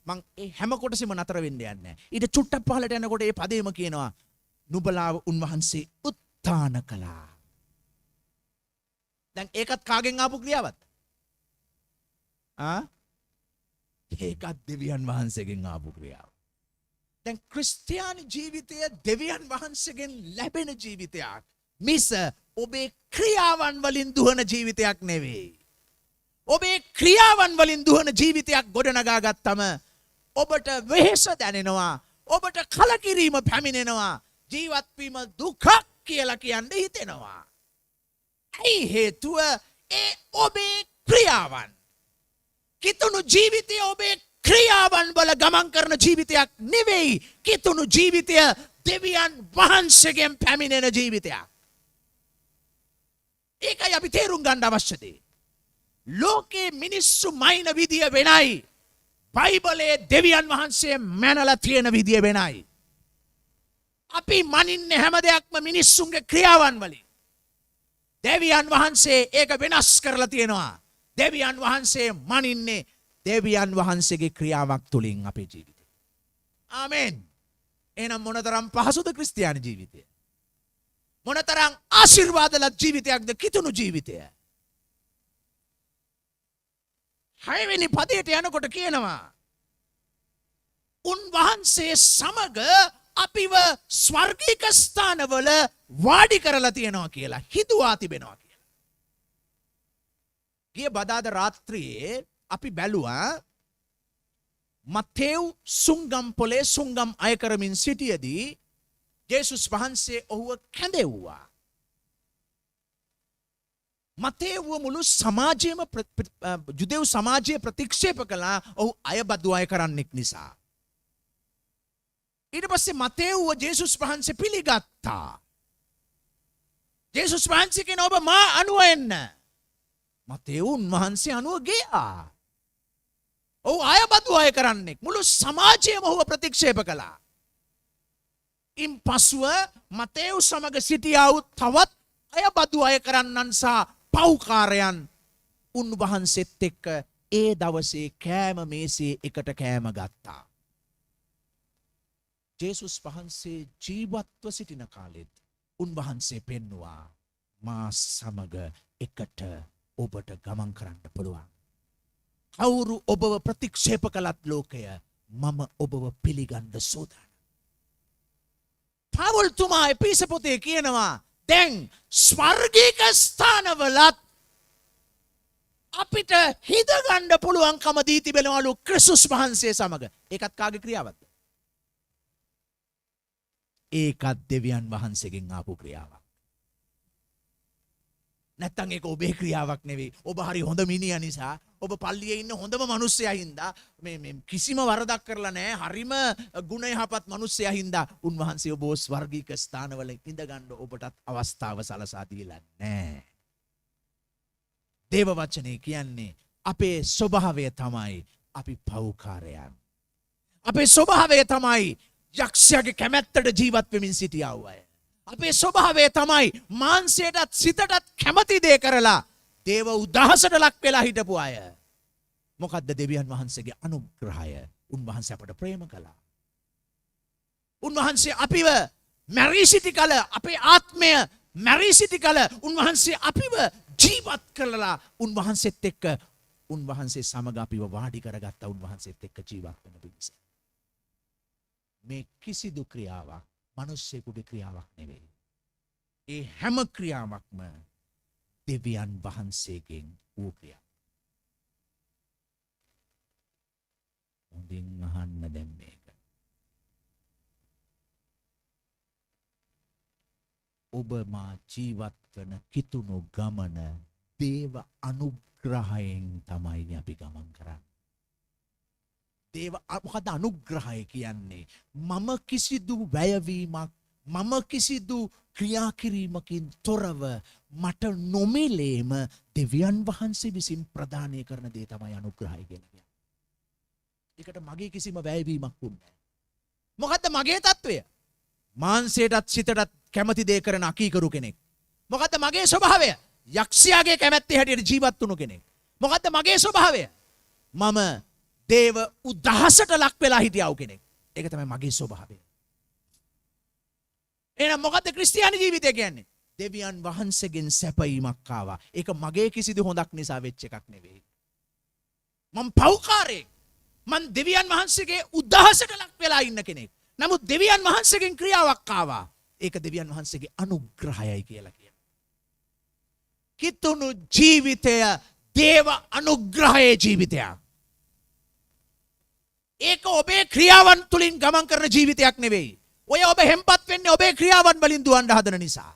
මං ඒ හැම කොටසෙම නතර වෙන්න යන්නේ නැහැ. ඊට චුට්ටක් පහලට යනකොට ඒ පදේම කියනවා නුඹලාව උන්වහන්සේ උත්ථාන කළා. දැන් ඒකත් කාගෙන් ආපු ක්‍රියාවක්ද? ඒකත් දෙවියන් වහන්සේගෙන් ආපු ක්‍රියාව. දැන් ක්‍රිස්තියානි ජීවිතය දෙවියන් වහන්සේගෙන් ලැබෙන ජීවිතයක් මිස ඔබේ ක්‍රියාවන් වලින් දුවන ජීවිතයක් නෙවෙයි. ඔබේ ක්‍රියාවන් වලින් දුවන ජීවිතයක් ගොඩනගා ගත්තම ඔබට වෙහෙස දැනෙනවා. ඔබට කලකිරීම පැමිණෙනවා. ජීවත් වීම දුකක් කියලා කියන්න හිතෙනවා. ඇයි හේතුව ඒ ඔබේ ක්‍රියාවන්. කිතුණු ජීවිතය ඔබේ ක්‍රියාවන් වල ගමන් කරන ජීවිතයක් නෙවෙයි. කිතුණු ජීවිතය දෙවියන් වහන්සේගෙන් පැමිණෙන ජීවිතයක්. ඒකයි අපි තේරුම් ගන්න අවශ්‍ය දේ. ලෝකේ මිනිස්සු මයින විදිය වෙනයි. බයිබලයේ දෙවියන් වහන්සේ මැනලා තියෙන විදිය වෙනයි. අපි මනින්නේ හැම දෙයක්ම මිනිස්සුන්ගේ ක්‍රියාවන් වලින්. දෙවියන් වහන්සේ ඒක වෙනස් කරලා තියෙනවා. දෙවියන් වහන්සේ මනින්නේ දෙවියන් වහන්සේගේ ක්‍රියාවක් තුලින් අපේ ජීවිතේ. ආමෙන්. එහෙනම් මොනතරම් පහසුද ක්‍රිස්තියානි ජීවිතය? මොනතරම් ආශිර්වාදලත් ජීවිතයක්ද කිතුණු ජීවිතය? 6 වෙනි පදයට යනකොට කියනවා උන්වහන්සේ සමග අපිව ස්වර්ගික ස්ථානවල වාඩි කරලා තියෙනවා කියලා හිතුවා තිබෙනවා කියලා. ගිය බදාද රාත්‍රියේ අපි බැලුවා මත්තේව් සුංගම් පොලේ සුංගම් අය කරමින් සිටියදී යේසුස් වහන්සේ ඔහුව කැඳෙව්වා. මත්තේව් මුළු සමාජයේම ජුදෙව් සමාජය ප්‍රතික්ෂේප කළා ඔහු අයබදු අය කරන්නෙක් නිසා. ඊට පස්සේ මත්තේව් යේසුස් වහන්සේ පිළිගත්තා. යේසුස් වහන්සේ කියන ඔබ මා අනුව එන්න. මත්තේව් උන්වහන්සේ අනුව ගියා. ඔහු අයබදු අය කරන්නෙක්. මුළු සමාජයම ඔහුව ප්‍රතික්ෂේප කළා. ඉන් පසුව මතේව් සමග සිටියා වූ තවත් අය බදු අය කරන්නන් සහ පව්කාරයන් උන්වහන්සේත් එක්ක ඒ දවසේ කෑම මේසේ එකට කෑම ගත්තා. ජේසුස් වහන්සේ ජීවත්ව සිටින කාලෙත් උන්වහන්සේ පෙන්නවා මා සමග එකට ඔබට ගමන් කරන්න පුළුවන්. කවුරු ඔබව ප්‍රතික්ෂේප කළත් ලෝකය මම ඔබව පිළිගන්න සූදානම්. පවුල්තුමා එපිස පොතේ කියනවා දැන් ස්වර්ගීක ස්ථානවලත් අපිට හිතගන්න පුළුවන්කම දී තිබෙනවලු ක්‍රිස්තුස් වහන්සේ සමග. ඒකත් කාගේ ක්‍රියාවක්ද? ඒකත් දෙවියන් වහන්සේගෙන් ආපු ක්‍රියාවක්. නැත්තම් ඒක ඔබේ ක්‍රියාවක් නෙවෙයි. ඔබ හරි හොඳ මිනිහා නිසා, ඔබ පල්ලියේ ඉන්න හොඳම මිනිස්සයා හින්දා මේ කිසිම වරදක් කරලා නැහැ. හරිම ගුණ යහපත් මිනිස්සයා හින්දා උන්වහන්සේ ඔබ ස්වර්ගීක ස්ථානවල ඉඳ ගන්න ඔබටත් අවස්ථාව සලසා දීලා නැහැ. දේව වචනේ කියන්නේ අපේ ස්වභාවය තමයි අපි පව්කාරයන්. අපේ ස්වභාවය තමයි යක්ෂයාගේ කැමැත්තට ජීවත් වෙමින් සිටියා වූ අය. අපේ ස්වභාවය තමයි මාංශයටත් සිතටත් කැමති දේ කරලා දේව උදහසට ලක් වෙලා හිටපු අය. මොකද්ද දෙවියන් වහන්සේගේ අනුග්‍රහය? උන්වහන්සේ අපට ප්‍රේම කළා. උන්වහන්සේ අපිව මැරී සිටි කල, අපේ ආත්මය මැරී සිටි කල උන්වහන්සේ අපිව ජීවත් කරලා උන්වහන්සේත් එක්ක උන්වහන්සේ සමග අපිව වාඩි කරගත්තා. උන්වහන්සේත් එක්ක ජීවත් වෙන පිණිස. මේ කිසිදු ක්‍රියාවක් මිනිස්සෙකුගේ ක්‍රියාවක් නෙවෙයි. ඒ හැම ක්‍රියාවක්ම දෙවියන් වහන්සේගෙන් වූ ක්‍රියාවක්. හොඳින් අහන්න දැන් මේක. ඔබ මා ජීවත් වන කිතුණු ගමන දේව අනුග්‍රහයෙන් තමයි අපි ගමන් කරන්නේ. දේව මොකද අනුග්‍රහය කියන්නේ? මම කිසිදු වැයවීමක්, මම කිසිදු ක්‍රියා කිරීමකින් තොරව මට නොමිලේම දෙවියන් වහන්සේ විසින් ප්‍රදානය කරන දේ තමයි අනුග්‍රහය කියලා කියන්නේ. ඒකට මගේ කිසිම වැයවීමක් වුන්නේ නැහැ. මොකද්ද මගේ తත්වය? මාංශයටත් සිතටත් කැමති දේ කරන අකීකරු කෙනෙක්. මොකද්ද මගේ ස්වභාවය? යක්ෂයාගේ කැමැත්තේ හැටියට ජීවත් වුණු කෙනෙක්. මොකද්ද මගේ ස්වභාවය? මම දේව උදහසට ලක් වෙලා හිටියා වූ කෙනෙක්. ඒක තමයි මගේ ස්වභාවය. එහෙනම් මොකද්ද ක්‍රිස්තියානි ජීවිතය කියන්නේ? දෙවියන් වහන්සේගෙන් සැපයීමක් ආවා. ඒක මගේ කිසිදු හොඳක් නිසා වෙච්ච එකක් නෙවෙයි. මම පව්කාරයෙක්. මම දෙවියන් වහන්සේගේ උදහසට ලක් වෙලා ඉන්න කෙනෙක්. නමුත් දෙවියන් වහන්සේගෙන් ක්‍රියාවක් ආවා. ඒක දෙවියන් වහන්සේගේ අනුග්‍රහයයි කියලා කියනවා. කිතුණු ජීවිතය දේව අනුග්‍රහයේ ජීවිතයක්. ඒක ඔබේ ක්‍රියාවන් තුලින් ගමන් කරන ජීවිතයක් නෙවෙයි. ඔය ඔබ හෙම්පත් වෙන්නේ ඔබේ ක්‍රියාවන් වලින් දුවන්න හදන නිසා.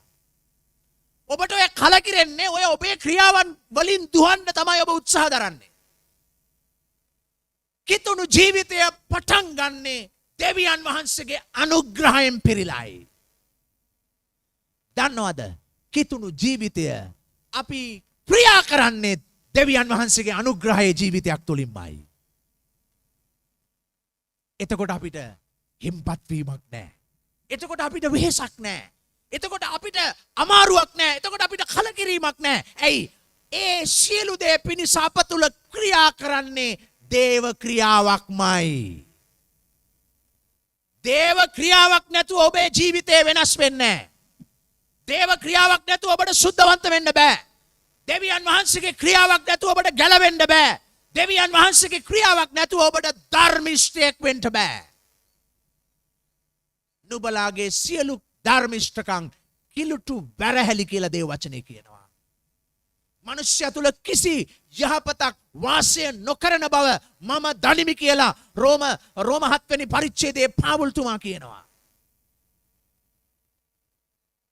ඔබට ඔය කලකිරෙන්නේ ඔය ඔබේ ක්‍රියාවන් වලින් දුවන්න තමයි ඔබ උත්සාහ දරන්නේ. කිතුණු ජීවිතය පටන් ගන්නේ දෙවියන් වහන්සේගේ අනුග්‍රහයෙන් පිරීලායි. දන්නවද? කිතුණු ජීවිතය අපි ක්‍රියා කරන්නේ දෙවියන් වහන්සේගේ අනුග්‍රහයේ ජීවිතයක් තුලින්මයි. එතකොට අපිට හිම්පත් වීමක් නැහැ. එතකොට අපිට වෙහෙසක් නැහැ. එතකොට අපිට අමාරුවක් නැහැ. එතකොට අපිට කලකිරීමක් නැහැ. ඇයි? ඒ සියලු දේ පිණිස අප තුල ක්‍රියා කරන්නේ දේව ක්‍රියාවක්මයි. දේව ක්‍රියාවක් නැතුව ඔබේ ජීවිතේ වෙනස් වෙන්නේ නැහැ. දේව ක්‍රියාවක් නැතුව ඔබට සුද්ධවන්ත වෙන්න බෑ. දෙවියන් වහන්සේගේ ක්‍රියාවක් නැතුව ඔබට ගැලවෙන්න බෑ. දෙවියන් වහන්සේගේ ක්‍රියාවක් නැතුව ඔබට ධර්මිෂ්ඨයෙක් වෙන්න බෑ. නුඹලාගේ සියලු ධර්මිෂ්ඨකම් කිලුටු බැරහැලි කියලා දේව වචනේ කියනවා. මනුෂ්‍ය තුල කිසි යහපතක් වාසය නොකරන බව මම දනිමි කියලා රෝම 7 වෙනි පරිච්ඡේදයේ පාවුල්තුමා කියනවා.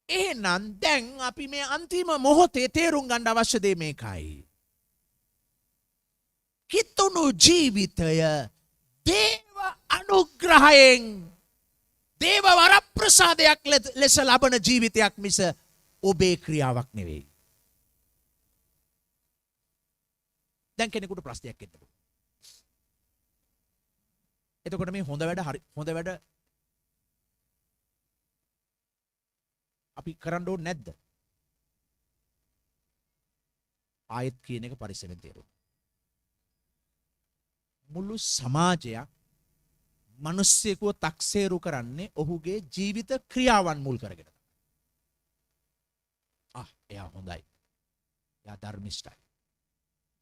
එහෙනම් දැන් අපි මේ අන්තිම මොහොතේ තේරුම් ගන්න අවශ්‍ය දේ මේකයි. කිතුණු ජීවිතය දේව අනුග්‍රහයෙන් දේව වරප්‍රසාදයක් ලෙස ලබන ජීවිතයක් මිස ඔබේ ක්‍රියාවක් නෙවෙයි. දැන් කෙනෙකුට ප්‍රශ්නයක් එන්න පුළුවන්. එතකොට මේ හොඳ වැඩ අපි කරන්න ඕනේ නැද්ද? ආයෙත් කියන එක පරිස්සමෙන් තේරුම්. මුළු සමාජයක් මිනිස්සෙකුව තක්සේරු කරන්නේ ඔහුගේ ජීවිත ක්‍රියාවන් මුල් කරගෙන. එයා හොඳයි. එයා ධර්මිෂ්ඨයි.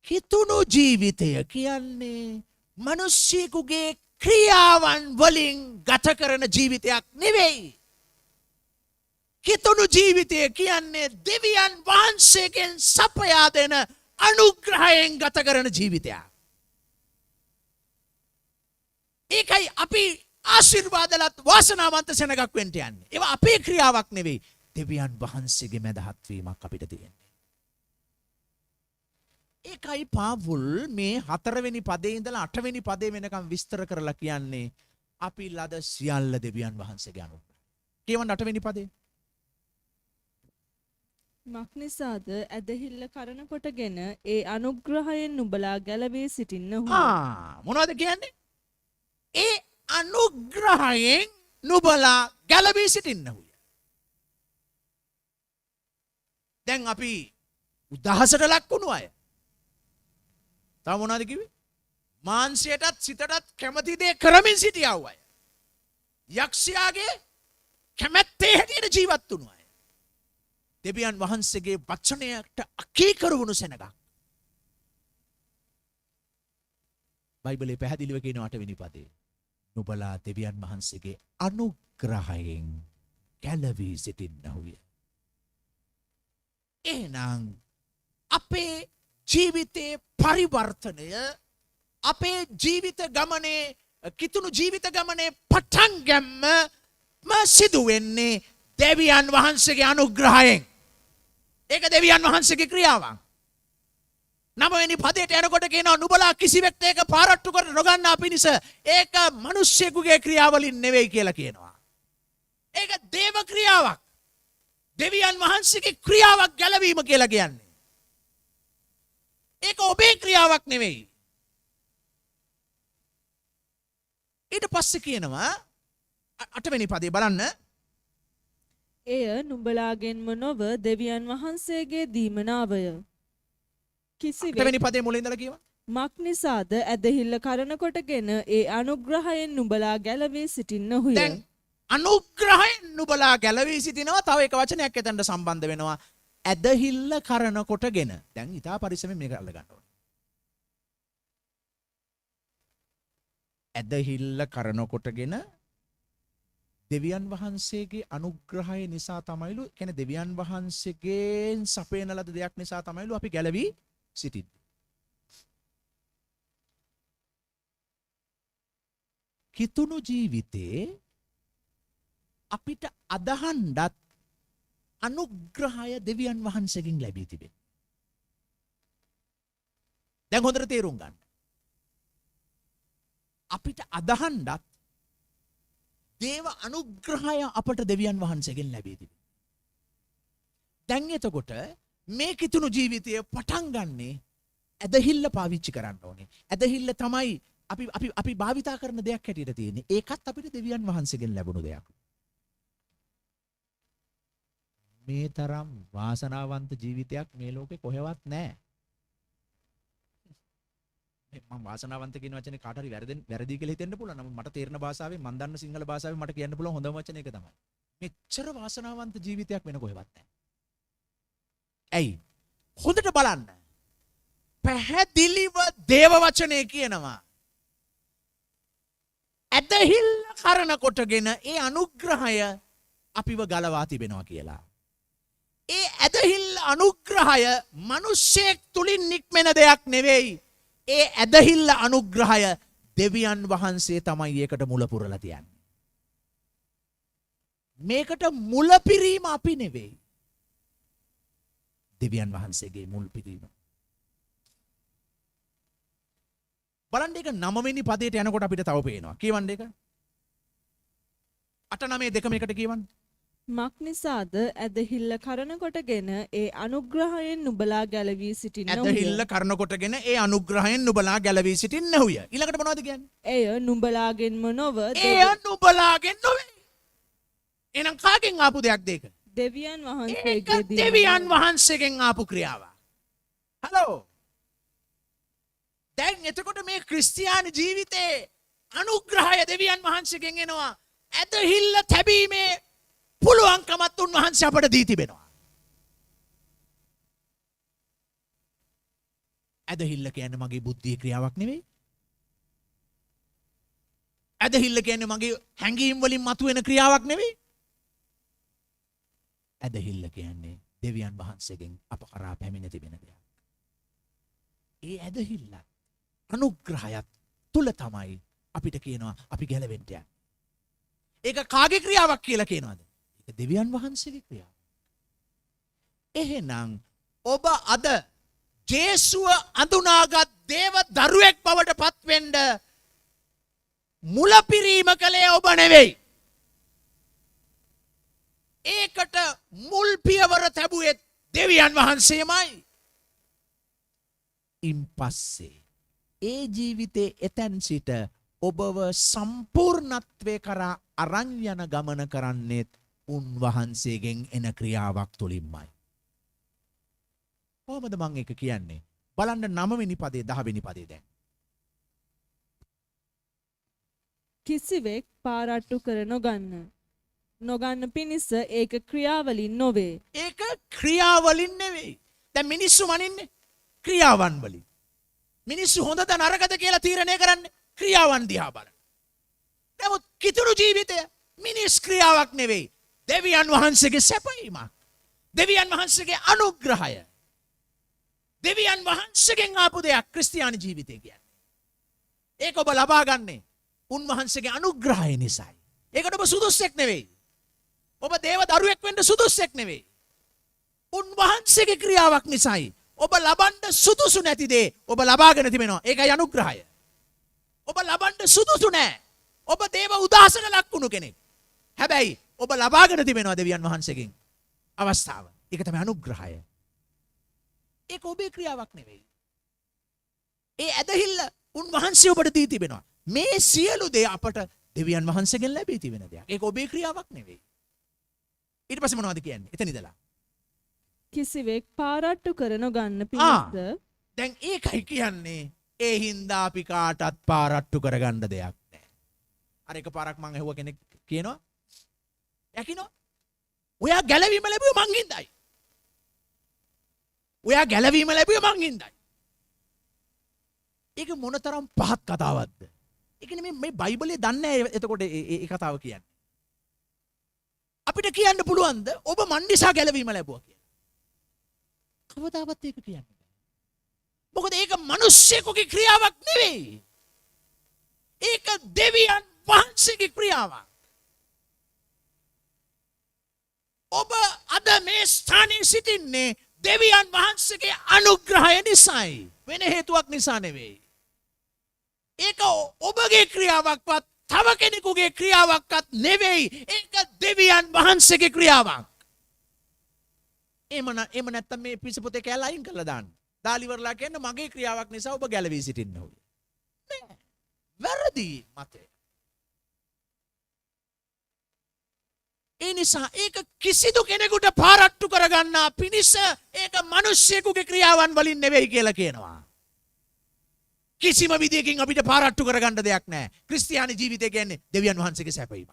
හිතුණු ජීවිතය කියන්නේ මිනිස්සෙකුගේ ක්‍රියාවන් වලින් ගත කරන ජීවිතයක් නෙවෙයි. හිතුණු ජීවිතය කියන්නේ දෙවියන් වහන්සේගෙන් සපයා දෙන අනුග්‍රහයෙන් ගත කරන ජීවිතයක්. ඒකයි අපි ආශිර්වාදලත් වාසනාවන්ත සෙනගක් වෙන්න යන්නේ. ඒවා අපේ ක්‍රියාවක් නෙවෙයි. දෙවියන් වහන්සේගේ මැදහත් වීමක් අපිට තියෙන්නේ. ඒකයි පාවුල් මේ 4 වෙනි පදේ ඉඳලා 8 වෙනි පදේ වෙනකම් විස්තර කරලා කියන්නේ අපි ලද සියල්ල දෙවියන් වහන්සේගේ අනුග්‍රහය. කියවන්න 8 වෙනි පදේ. මක්නිසාද ඇදහිල්ල කරන කොටගෙන ඒ අනුග්‍රහයෙන් නුඹලා ගැලවී සිටින්නහු. මොනවද කියන්නේ? ඒ අනුග්‍රහයෙන් නුඹලා ගැලවී සිටින්නහුය. දැන් අපි උදහසට ලක් වුණු අය. තව මොනවද කිව්වේ? මාංශයටත් සිතටත් කැමති දේ කරමින් සිටියව අය. යක්ෂයාගේ කැමැත්තේ හැටියට ජීවත් වුණු අය. දෙවියන් වහන්සේගේ වචනයට අකීකරු වුණු සෙනගක්. බයිබලයේ පැහැදිලිව කියන 8 වෙනි පදේ. නුඹලා දෙවියන් වහන්සේගේ අනුග්‍රහයෙන් ගැලවී සිටින්නහුය. එහෙනම් අපේ ජීවිතයේ පරිවර්තනය අපේ ජීවිත ගමනේ කිතුණු ජීවිත ගමනේ පටන් ගැම්ම සිදු වෙන්නේ දෙවියන් වහන්සේගේ අනුග්‍රහයෙන්. ඒක දෙවියන් වහන්සේගේ ක්‍රියාවක්. 9 වෙනි පදයට යනකොට කියනවා නුඹලා කිසිවෙක්ට ඒක පාරට්ටු කර නොගන්නා පිණිස ඒක මිනිස්සෙකුගේ ක්‍රියාවලින් නෙවෙයි කියලා කියනවා. ඒක දේව ක්‍රියාවක්. දෙවියන් වහන්සේගේ ක්‍රියාවක් ගැලවීම කියලා කියන්නේ. ඒක ඔබේ ක්‍රියාවක් නෙවෙයි. ඊට පස්සේ කියනවා 8 වෙනි පදේ බලන්න. එය නුඹලාගෙන්ම නොව දෙවියන් වහන්සේගේ දීමනාවය. 8 වෙනි පදේ මුලින් ඉඳලා කියවන්න. මක්නිසාද ඇදහිල්ල කරන කොටගෙන ඒ අනුග්‍රහයෙන් නුඹලා ගැලවී සිටින්නහුය. දැන් අනුග්‍රහයෙන් නුඹලා ගැලවී සිටිනවා. තව එක වචනයක් එතනට සම්බන්ධ වෙනවා. ඇදහිල්ල කරන කොටගෙන. දැන් ඊටා පරිස්සමෙන් මේක අල්ල ගන්න ඕනේ. ඇදහිල්ල කරන කොටගෙන දෙවියන් වහන්සේගේ අනුග්‍රහය නිසා තමයිලු කියන්නේ දෙවියන් වහන්සේගෙන් සපයන ලද දෙයක් නිසා තමයිලු අපි ගැලවී සිටින්නේ. කිතුණු ජීවිතේ අපිට අදහන්නත් අනුග්‍රහය දෙවියන් වහන්සේගෙන් ලැබී තිබෙනවා. දැන් හොඳට තේරුම් ගන්න. අපිට අදහන්නත් දේව අනුග්‍රහය අපට දෙවියන් වහන්සේගෙන් ලැබී තිබෙනවා. දැන් එතකොට මේ කිතුණු ජීවිතය පටන් ගන්නේ ඇදහිල්ල පාවිච්චි කරන්න ඕනේ. ඇදහිල්ල තමයි අපි භාවිතා කරන දෙයක් හැටියට තියෙන්නේ. ඒකත් අපිට දෙවියන් වහන්සේගෙන් ලැබුණු දෙයක්. මේ තරම් වාසනාවන්ත ජීවිතයක් මේ ලෝකේ කොහෙවත් නැහැ. මම වාසනාවන්ත කියන වචනේ කාට හරි වැරදි කියලා හිතෙන්න පුළුවන්. නමුත් මට තේරෙන භාෂාවෙන් මම දන්න සිංහල භාෂාවෙන් මට කියන්න පුළුවන් හොඳම වචන එක තමයි. මෙච්චර වාසනාවන්ත ජීවිතයක් වෙන කොහෙවත් නැහැ. ඇයි? හොඳට බලන්න. පැහැදිලිව දේව වචනේ කියනවා. ඇදහිල්ල කරන කොටගෙන ඒ අනුග්‍රහය අපිව ගලවා තිබෙනවා කියලා. ඒ ඇදහිල්ල අනුග්‍රහය මිනිස්සෙක් තුලින් නික්මෙන දෙයක් නෙවෙයි. ඒ ඇදහිල්ල අනුග්‍රහය දෙවියන් වහන්සේ තමයි ඒකට මුල පුරලා තියන්නේ. මේකට මුල පිරීම අපි නෙවෙයි. දෙවියන් වහන්සේගේ මුල් පිරීම. බලන්න ඒක 9 වෙනි පදයට යනකොට අපිට තව පේනවා. කියවන්න ඒක. 8 9 2 මේකට කියවන්න. මක්නිසාද ඇදහිල්ල කරන කොටගෙන ඒ අනුග්‍රහයෙන් නුඹලා ගැලවී සිටින්නහුය. ඇදහිල්ල කරන කොටගෙන ඒ අනුග්‍රහයෙන් නුඹලා ගැලවී සිටින්නහුය. ඊළඟට මොනවද කියන්නේ? එය නුඹලාගෙන්ම නොව එය නුඹලාගෙන් නොවේ. එහෙනම් කාගෙන් ආපු දෙයක්ද ඒක? දෙවියන් ඒක වහන්සේගේ දෙවියන් වහන්සේගෙන් ආපු ක්‍රියාවක්. හලෝ. දැන් එතකොට මේ ක්‍රිස්තියානි ජීවිතේ අනුග්‍රහය දෙවියන් වහන්සේගෙන් එනවා. ඇදහිල්ල තැබීමේ පුළුවන්කමත් උන්වහන්සේ අපට දී තිබෙනවා. ඇදහිල්ල කියන්නේ මගේ බුද්ධියේ ක්‍රියාවක් නෙවෙයි. ඇදහිල්ල කියන්නේ මගේ හැඟීම් වලින් මතුවෙන ක්‍රියාවක් නෙවෙයි. ඇදහිල්ල කියන්නේ දෙවියන් වහන්සේගෙන් අප කරා පැමිණ තිබෙන දෙයක්. ඒ ඇදහිල්ලත් අනුග්‍රහයත් තුල තමයි අපිට කියනවා අපි ගැලවෙන්න යන්නේ. ඒක කාගේ ක්‍රියාවක් කියලා කියනවද? ඒක දෙවියන් වහන්සේගේ ක්‍රියාවක්. එහෙනම් ඔබ අද ජේසුව අඳුනාගත් දේව දරුවෙක් බවට පත්වෙන්න මුලපිරීම කළේ ඔබ නෙවෙයි. ඒකට මුල් පියවර තැබුවේ දෙවියන් වහන්සේමයි. ඉන්පස්සේ ඒ ජීවිතේ එතැන් සිට ඔබව සම්පූර්ණත්වය කරා අරන් යන ගමන කරන්නේත් උන්වහන්සේගෙන් එන ක්‍රියාවක් තුලින්මයි. කොහොමද මම ඒක කියන්නේ? බලන්න 9 වෙනි පදේ 10 වෙනි පදේ දැන්. කිසිවෙක් පාරට්ටු කර නොගන්න පිණිස ඒක ක්‍රියාවලින් නොවේ. ඒක ක්‍රියාවලින් නෙවෙයි. දැන් මිනිස්සු මනින්නේ ක්‍රියාවන් වලින්. මිනිස්සු හොඳද නරකද කියලා තීරණය කරන්නේ ක්‍රියාවන් දිහා බලන. නමුත් කිතුණු ජීවිතය මිනිස් ක්‍රියාවක් නෙවෙයි. දෙවියන් වහන්සේගේ සැපයීමක්. දෙවියන් වහන්සේගේ අනුග්‍රහය. දෙවියන් වහන්සේගෙන් ආපු දෙයක් ක්‍රිස්තියානි ජීවිතය කියන්නේ. ඒක ඔබ ලබා ගන්නේ උන්වහන්සේගේ අනුග්‍රහය නිසායි. ඒකට ඔබ සුදුස්සෙක් නෙවෙයි. ඔබ දේව දරුවෙක් වෙන්න සුදුස්සෙක් නෙවෙයි. උන්වහන්සේගේ ක්‍රියාවක් නිසායි. ඔබ ලබන්න සුදුසු නැති දේ ඔබ ලබාගෙන තිබෙනවා. ඒකයි අනුග්‍රහය. ඔබ ලබන්න සුදුසු නැහැ. ඔබ දේව උදාසන ලක්ුණු කෙනෙක්. හැබැයි ඔබ ලබාගෙන තිබෙනවා දෙවියන් වහන්සේගෙන් අවස්ථාව. ඒක තමයි අනුග්‍රහය. ඒක ඔබේ ක්‍රියාවක් නෙවෙයි. ඒ ඇදහිල්ල උන්වහන්සේ ඔබට දී තිබෙනවා. මේ සියලු දේ අපට දෙවියන් වහන්සේගෙන් ලැබී තිබෙන දෙයක්. ඒක ඔබේ ක්‍රියාවක් නෙවෙයි. ඊට පස්සේ මොනවද කියන්නේ? එතන ඉඳලා කිසිවෙක් පාරට්ටු කර නොගන්න පිණිස දැන් ඒකයි කියන්නේ ඒ හින්දා අපි කාටත් පාරට්ටු කරගන්න දෙයක් නැහැ. අර එක පාරක් මං ඇහුව කෙනෙක් කියනවා යකිනෝ ඔයා ගැලවීම ලැබුවේ මං හින්දායි. ඔයා ගැලවීම ලැබුවේ මං හින්දායි. ඒක මොනතරම් පහත් කතාවක්ද? ඒ කියන්නේ මේ බයිබලයේ දන්නේ නැහැ එතකොට ඒ කතාව කියන්නේ. අපිට කියන්න පුළුවන්ද ඔබ මන් නිසා ගැලවීම ලැබුවා කියලා? කවදාවත් ඒක කියන්නේ නැහැ. මොකද ඒක මිනිස්සෙකුගේ ක්‍රියාවක් නෙවෙයි. ඒක දෙවියන් වහන්සේගේ ක්‍රියාවක්. ඔබ අද මේ ස්ථානයේ සිටින්නේ දෙවියන් වහන්සේගේ අනුග්‍රහය නිසායි. වෙන හේතුවක් නිසා නෙවෙයි. ඒක ඔබගේ ක්‍රියාවක්වත් තව කෙනෙකුගේ ක්‍රියාවක්වත් නෙවෙයි. ඒක දෙවියන් වහන්සේගේ ක්‍රියාවක්. එහෙම නැත්තම් මේ පිසපොතේ කැල අයින් කරලා දාන්න. දාලිවරලා කියන්නේ මගේ ක්‍රියාවක් නිසා ඔබ ගැලවී සිටින්න ඕනේ. නෑ. වැරදි මතය. ඒ නිසා ඒක කිසිදු කෙනෙකුට පාරට්ටු කරගන්නා පිණිස ඒක මිනිස්සෙකුගේ ක්‍රියාවන් වලින් නෙවෙයි කියලා කියනවා. කිසිම විදියකින් අපිට පාරට්ටු කරගන්න දෙයක් නැහැ. ක්‍රිස්තියානි ජීවිතය කියන්නේ දෙවියන් වහන්සේගේ සැපයීමක්.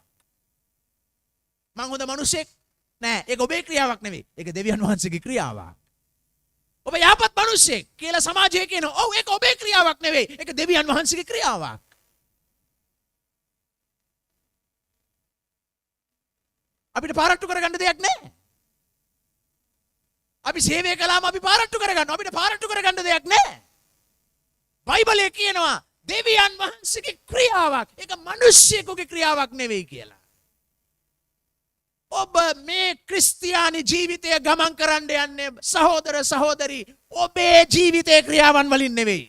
මං හොඳ මිනිසෙක් නෑ. ඒක ඔබේ ක්‍රියාවක් නෙවෙයි. ඒක දෙවියන් වහන්සේගේ ක්‍රියාවක්. ඔබ යහපත් මිනිසෙක් කියලා සමාජයේ කියනවා. ඔව් ඒක ඔබේ ක්‍රියාවක් නෙවෙයි. ඒක දෙවියන් වහන්සේගේ ක්‍රියාවක්. අපිට පාරට්ටු කරගන්න දෙයක් නැහැ. අපි සේවය කළාම අපි පාරට්ටු කරගන්නවා. අපිට පාරට්ටු කරගන්න දෙයක් නැහැ. බයිබලයේ කියනවා දෙවියන් වහන්සේගේ ක්‍රියාවක්. ඒක මිනිස්සෙකුගේ ක්‍රියාවක් නෙවෙයි කියලා. ඔබ මේ ක්‍රිස්තියානි ජීවිතය ගමන් කරන්න යන්නේ සහෝදර සහෝදරි ඔබේ ජීවිතයේ ක්‍රියාවන් වලින් නෙවෙයි.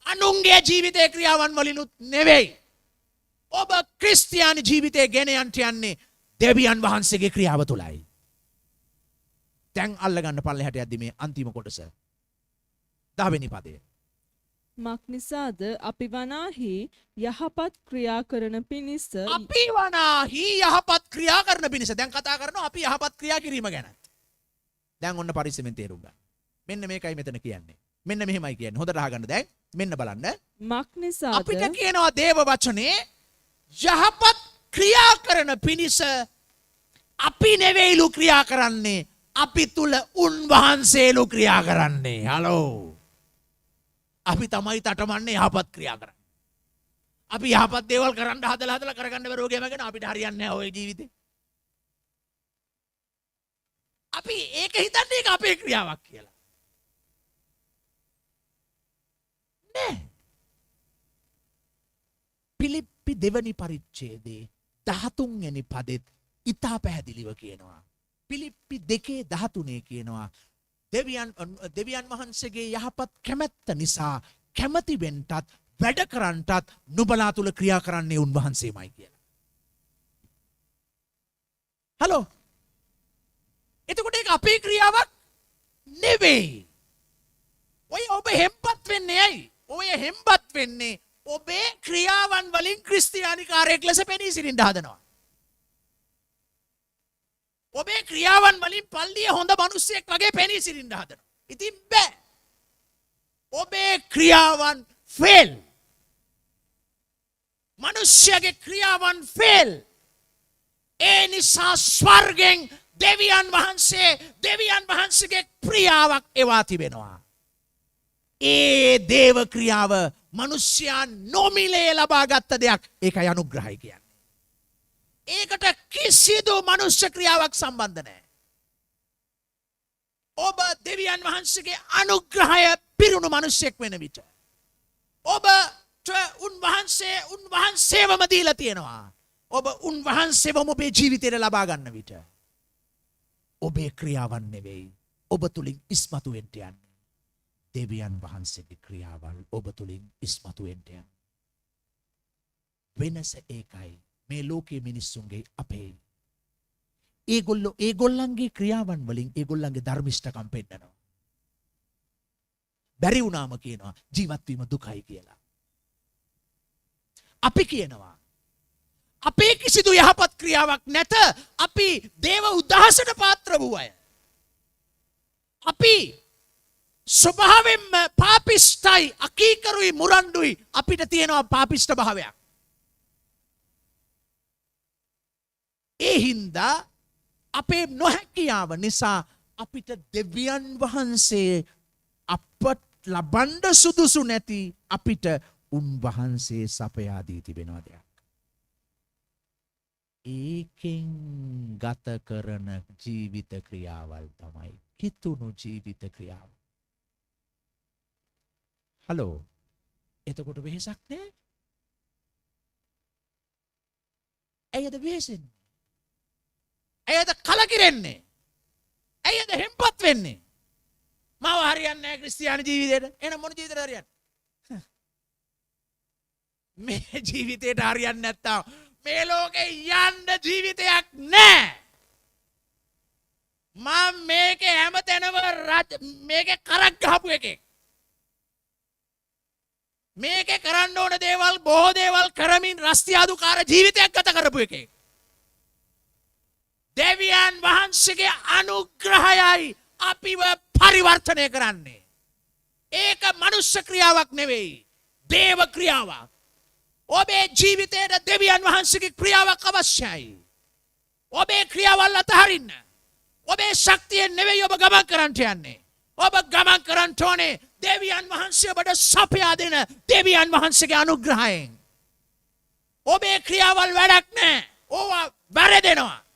අනුන්ගේ ජීවිතයේ ක්‍රියාවන් වලිනුත් නෙවෙයි. ඔබ ක්‍රිස්තියානි ජීවිතය ගෙන යන්නට යන්නේ දෙවියන් වහන්සේගේ ක්‍රියාව තුලයි. දැන් අල්ලගන්න පල්ලෙහාට යද්දි මේ අන්තිම කොටස 10 වෙනි පදය. මක් නිසාද අපි වනාහි යහපත් ක්‍රියා කරන පිණිස අපි වනාහි යහපත් ක්‍රියා කරන පිණිස. දැන් කතා කරනවා අපි යහපත් ක්‍රියා කිරීම ගැන. දැන් ඔන්න පරිස්සමෙන් තේරුම් ගන්න. මෙන්න මේකයි මෙතන කියන්නේ. මෙන්න මෙහෙමයි කියන්නේ. හොඳට අහගන්න දැන්. මෙන්න බලන්න. මක් නිසාද අපිට කියනවා දේව වචනේ යහපත් ක්‍රියා කරන පිණිස අපි නෙවෙයිලු ක්‍රියා කරන්නේ. අපි තුල උන්වහන්සේලු ක්‍රියා කරන්නේ. හලෝ. අපි තමයි තටමන්නේ යහපත් ක්‍රියා කරන්නේ. අපි යහපත් දේවල් කරන්න හදලා කරගන්න බැරුව ගමගෙන අපිට හරියන්නේ නැහැ ওই ජීවිතේ. අපි ඒක හිතන්නේ ඒක අපේ ක්‍රියාවක් කියලා. නෑ. පිලිප්පි දෙවනි පරිච්ඡේදයේ 13 වෙනි පදෙත් ඉතා පැහැදිලිව කියනවා. පිලිප්පි 2:13 කියනවා. දෙවියන් වහන්සේගේ යහපත් කැමැත්ත නිසා කැමැති වෙන්නටත් වැඩ කරන්නටත් නුඹලා තුල ක්‍රියා කරන්නේ උන්වහන්සේමයි කියලා. හලෝ. එතකොට ඒක අපේ ක්‍රියාවක් නෙවෙයි. ඔය ඔබ හෙම්පත් වෙන්නේ ඇයි? ඔය හෙම්පත් වෙන්නේ ඔබේ ක්‍රියාවන් වලින් ක්‍රිස්තියානිකාරයෙක් ලෙස පෙනී සිටින්න හදනවා. ඔබේ ක්‍රියාවන් වලින් පල්ලිය හොඳ මිනිස්සෙක් වගේ පෙනී සිටින්න හදනවා. ඉතින් බෑ. ඔබේ ක්‍රියාවන් ෆේල්. මිනිස්යාගේ ක්‍රියාවන් ෆේල්. ඒ නිසා ස්වර්ගෙන් දෙවියන් වහන්සේගේ ක්‍රියාවක් එවා තිබෙනවා. ඒ දේව ක්‍රියාව මිනිස්යන් නොමිලේ ලබාගත් දෙයක්. ඒකයි අනුග්‍රහය කියන්නේ. ඒකට කිසිදු මනුෂ්‍ය ක්‍රියාවක් සම්බන්ධ නැහැ. ඔබ දෙවියන් වහන්සේගේ අනුග්‍රහය පිරුණු මිනිසෙක් වෙන විට ඔබට උන්වහන්සේවම දීලා තියෙනවා. ඔබ උන්වහන්සේවම ඔබේ ජීවිතයට ලබා ගන්න විට ඔබේ ක්‍රියාවන් නෙවෙයි ඔබ තුලින් ඉස්මතු වෙන්න යන්නේ. දෙවියන් වහන්සේගේ ක්‍රියාවල් ඔබ තුලින් ඉස්මතු වෙන්න යන්නේ. වෙනස ඒකයි. මේ ලෝකයේ මිනිස්සුන්ගේ අපේ. ඒගොල්ලන්ගේ ක්‍රියාවන් වලින් ඒගොල්ලන්ගේ ධර්මිෂ්ඨකම් පෙන්නනවා. බැරි වුණාම කියනවා ජීවත් වීම දුකයි කියලා. අපි කියනවා අපේ කිසිදු යහපත් ක්‍රියාවක් නැත. අපි දේව උදාහසට පාත්‍ර වූ අය. අපි ස්වභාවයෙන්ම පාපිෂ්ඨයි, අකීකරුයි, මුරණ්ඩුයි. අපිට තියෙනවා පාපිෂ්ඨ භාවයක්. ඒ හින්දා අපේ නොහැකියාව නිසා අපිට දෙවියන් වහන්සේ අපට ලබන්න සුදුසු නැති අපිට උන්වහන්සේ සපයා දී තිබෙනවා දෙයක්. ඒකෙන් ගත කරන ජීවිත ක්‍රියාවල් තමයි කිතුණු ජීවිත ක්‍රියාව. හලෝ. එතකොට වෙහසක් නෑ. ඇයිද වෙහසෙන්නේ? ඇයිද කලකිරෙන්නේ? ඇයිද හෙම්පත් වෙන්නේ? මාව හරියන්නේ නැහැ ක්‍රිස්තියානි ජීවිතේට. එහෙනම් මොන ජීවිතේට හරියන්නේ? මේ ජීවිතේට හරියන්නේ නැත්තම් මේ ලෝකේ යන්න ජීවිතයක් නැහැ. මම මේකේ හැමතැනම මේකේ කරක් ගහපු එකෙක්. මේකේ කරන්න ඕන දේවල් බොහෝ දේවල් කරමින් රස්තියාදුකාර ජීවිතයක් ගත කරපු එකෙක්. දෙවියන් වහන්සේගේ අනුග්‍රහයයි අපිව පරිවර්තනය කරන්නේ. ඒක මනුෂ්‍ය ක්‍රියාවක් නෙවෙයි. දේව ක්‍රියාවක්. ඔබේ ජීවිතයට දෙවියන් වහන්සේගේ ක්‍රියාවක් අවශ්‍යයි. ඔබේ ක්‍රියාවල් අතහරින්න. ඔබේ ශක්තියෙන් නෙවෙයි ඔබ ගමන් කරන්නට යන්නේ. ඔබ ගමන් කරන්නට ඕනේ දෙවියන් වහන්සේ ඔබට සපයා දෙන දෙවියන් වහන්සේගේ අනුග්‍රහයෙන්. ඔබේ ක්‍රියාවල් වැඩක් නැහැ. ඕවා වැරදෙනවා.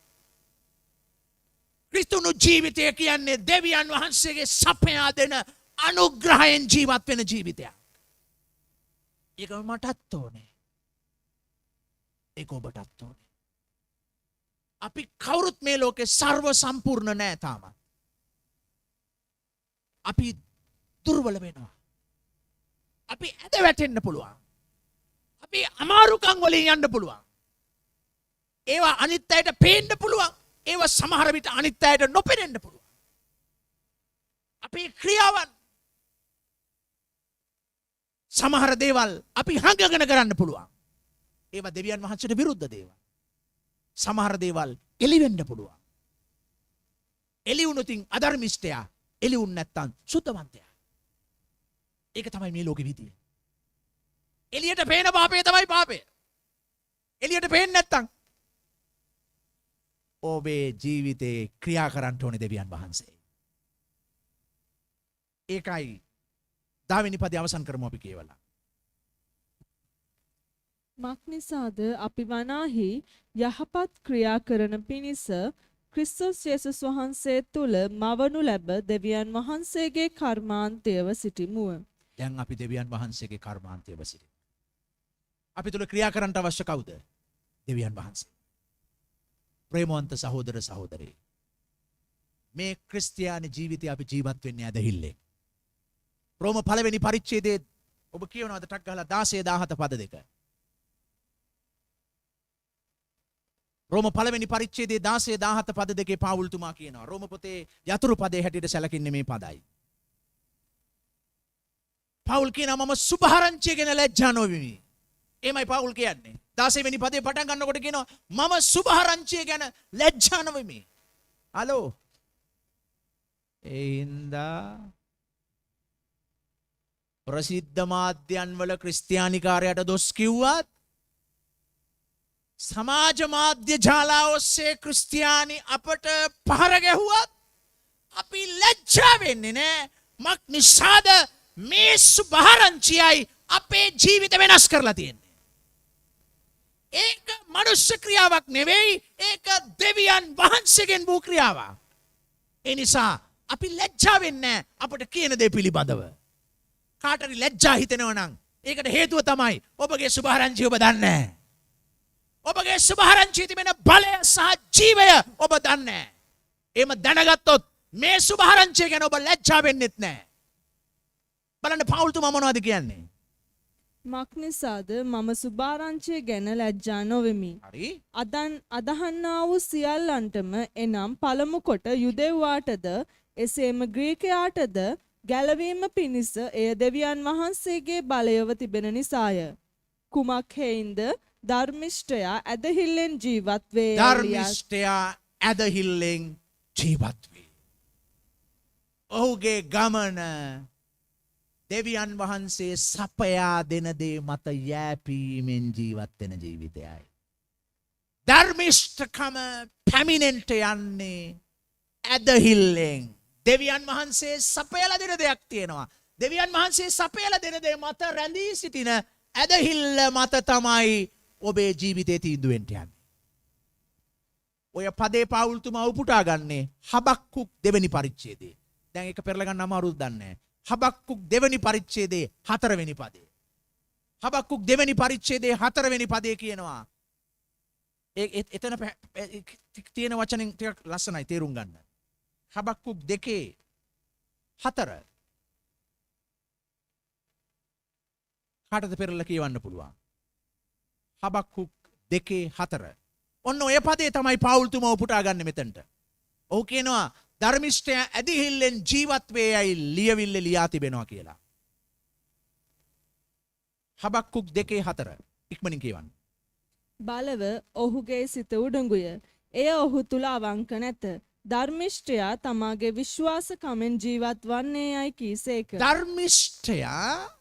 ක්‍රිස්තුණු ජීවිතය කියන්නේ දෙවියන් වහන්සේගේ සපයා දෙන අනුග්‍රහයෙන් ජීවත් වෙන ජීවිතයක්. ඒක මටත් ඕනේ. ඒක ඔබටත් ඕනේ. අපි කවුරුත් මේ ලෝකේ සර්ව සම්පූර්ණ නෑ තාම. අපි දුර්වල වෙනවා. අපි ඇද වැටෙන්න පුළුවන්. අපි අමාරුකම් වලින් යන්න පුළුවන්. ඒවා අනිත් අයට පේන්න පුළුවන්. ඒව සමහර විට අනිත් අයට නොපෙනෙන්න පුළුවන්. අපේ ක්‍රියාවන් සමහර දේවල් අපි හංගගෙන කරන්න පුළුවන්. ඒවා දෙවියන් වහන්සේට විරුද්ධ දේවල්. සමහර දේවල් එළිවෙන්න පුළුවන්. එළි වුණොතින් අධර්මිෂ්ඨයා, එළි වුණ නැත්තම් සුද්ධවන්තයා. ඒක තමයි මේ ලෝකෙ විදිය. එළියට පේන පාපය තමයි පාපය. එළියට පේන්නේ නැත්තම් ඔබේ ජීවිතේ ක්‍රියා කරන්න ඕනේ දෙවියන් වහන්සේ. ඒකයි 10 වෙනි පදේ අවසන් කරමු අපි කියවලා. මක්නිසාද අපි වනාහි යහපත් ක්‍රියා කරන පිණිස ක්‍රිස්තුස් යේසුස් වහන්සේ තුල මවනු ලැබ දෙවියන් වහන්සේගේ කර්මාන්තයව සිටිමුව. දැන් අපි දෙවියන් වහන්සේගේ කර්මාන්තයව සිටිමු. අපි තුල ක්‍රියා කරන්න අවශ්‍ය කවුද? දෙවියන් වහන්සේ. ප්‍රේමවන්ත සහෝදර සහෝදරී, මේ ක්‍රිස්තියානි ජීවිතය අපි ජීවත් වෙන්නේ ඇදහිල්ලෙන්. රෝම පළවෙනි පරිච්ඡේදයේ ඔබ කියවනවාද ටක් ගහලා 16 17 පද දෙක. රෝම පළවෙනි පරිච්ඡේදයේ 16 17 පද දෙකේ පාවුල්තුමා කියනවා. රෝම පොතේ යතුරු පදේ හැටියට සැලකින්නේ මේ පදයි. පවුල් කියනවා මම සුභාරංචිය ගැන ලැජ්ජා නොවෙමි. එමයි පවුල් කියන්නේ. 16 වෙනි පදේ පටන් ගන්නකොට කියනවා මම සුභාරංචිය ගැන ලැජ්ජා නොවෙමි. හලෝ. එයින්දා ප්‍රසිද්ධ මාධ්‍යයන් වල ක්‍රිස්තියානිකාරයට දොස් කිව්වත්, සමාජ මාධ්‍ය ජාලා ඔස්සේ ක්‍රිස්තියානි අපට පහර ගැහුවත් අපි ලැජ්ජා වෙන්නේ නැහැ. මක් නිසාද? මේ සුභාරංචියයි අපේ ජීවිත වෙනස් කරලා තියෙන්නේ. ඒක මනුෂ්‍ය ක්‍රියාවක් නෙවෙයි, ඒක දෙවියන් වහන්සේගෙන් වූ ක්‍රියාවක්. ඒ නිසා අපි ලැජ්ජා වෙන්නේ නැහැ අපට කියන දේ පිළිබඳව. කාට හරි ලැජ්ජා හිතෙනවා නම් ඒකට හේතුව තමයි ඔබගේ සුභාරංචිය ඔබ දන්නේ නැහැ. ඔබගේ සුභාරංචියේ තිබෙන බලය සහ ජීවය ඔබ දන්නේ නැහැ. එහෙම දැනගත්තොත් මේ සුභාරංචිය ගැන ඔබ ලැජ්ජා වෙන්නෙත් නැහැ. බලන්න පවුල්තුමා මොනවද කියන්නේ? මක්නිසාද මම සුභාරංචිය ගැන ලැජ්ජා නොවෙමි. හරි. අදහන්නා වූ සියල්ලන්ටම එනම් පළමු කොට යුදෙව්වාටද එසේම ග්‍රීකයාටද ගැලවීම පිණිස එය දෙවියන් වහන්සේගේ බලයව තිබෙන නිසාය. කුමක් හේයින්ද? ධර්මිෂ්ඨයා ඇදහිල්ලෙන් ජීවත් වේ. ධර්මිෂ්ඨයා ඇදහිල්ලෙන් ජීවත් වේ. ඔහුගේ ගමන දෙවියන් වහන්සේ සපයා දෙන දේ මත යැපීමෙන් ජීවත් වෙන ජීවිතයයි. ධර්මිෂ්ඨකම පැමිණෙන්ට යන්නේ ඇදහිල්ලෙන්. දෙවියන් වහන්සේ සපයලා දෙන දෙයක් තියෙනවා. දෙවියන් වහන්සේ සපයලා දෙන දේ මත රැඳී සිටින ඇදහිල්ල මත තමයි ඔබේ ජීවිතේ තීන්දුව වෙන්න යන්නේ. ඔය පදේ පාවුල්තුමා උපුටා ගන්නේ හබක්කුක් දෙවෙනි පරිච්ඡේදයේ. දැන් ඒක පෙරලා ගන්න අමාරුද දන්නේ නැහැ. හබක්කුක් දෙවෙනි පරිච්ඡේදයේ 4 වෙනි පදේ. හබක්කුක් දෙවෙනි පරිච්ඡේදයේ 4 වෙනි පදේ කියනවා. එතන තියෙන වචනෙන් ටිකක් ලස්සනයි තේරුම් ගන්න. හබක්කුක් 2:4 කාටද පෙරලා කියවන්න පුළුවන්? හබක්කුක් 2:4. ඔන්න ඔය පදේ තමයි පාවුල්තුමා උපුටා ගන්න මෙතනට. ඔහු කියනවා ධර්මිෂ්ඨයා ඇදහිල්ලෙන් ජීවත් වේයයි ලියවිල්ලේ ලියා තිබෙනවා කියලා. හබක්කුක් 2:4 ඉක්මනින් කියවන්න. බලව ඔහුගේ සිත උඩඟුය. එය ඔහු තුල අවංක නැත. ධර්මිෂ්ඨයා තමාගේ විශ්වාසකමෙන් ජීවත් වන්නේ යයි කීසේක. ධර්මිෂ්ඨයා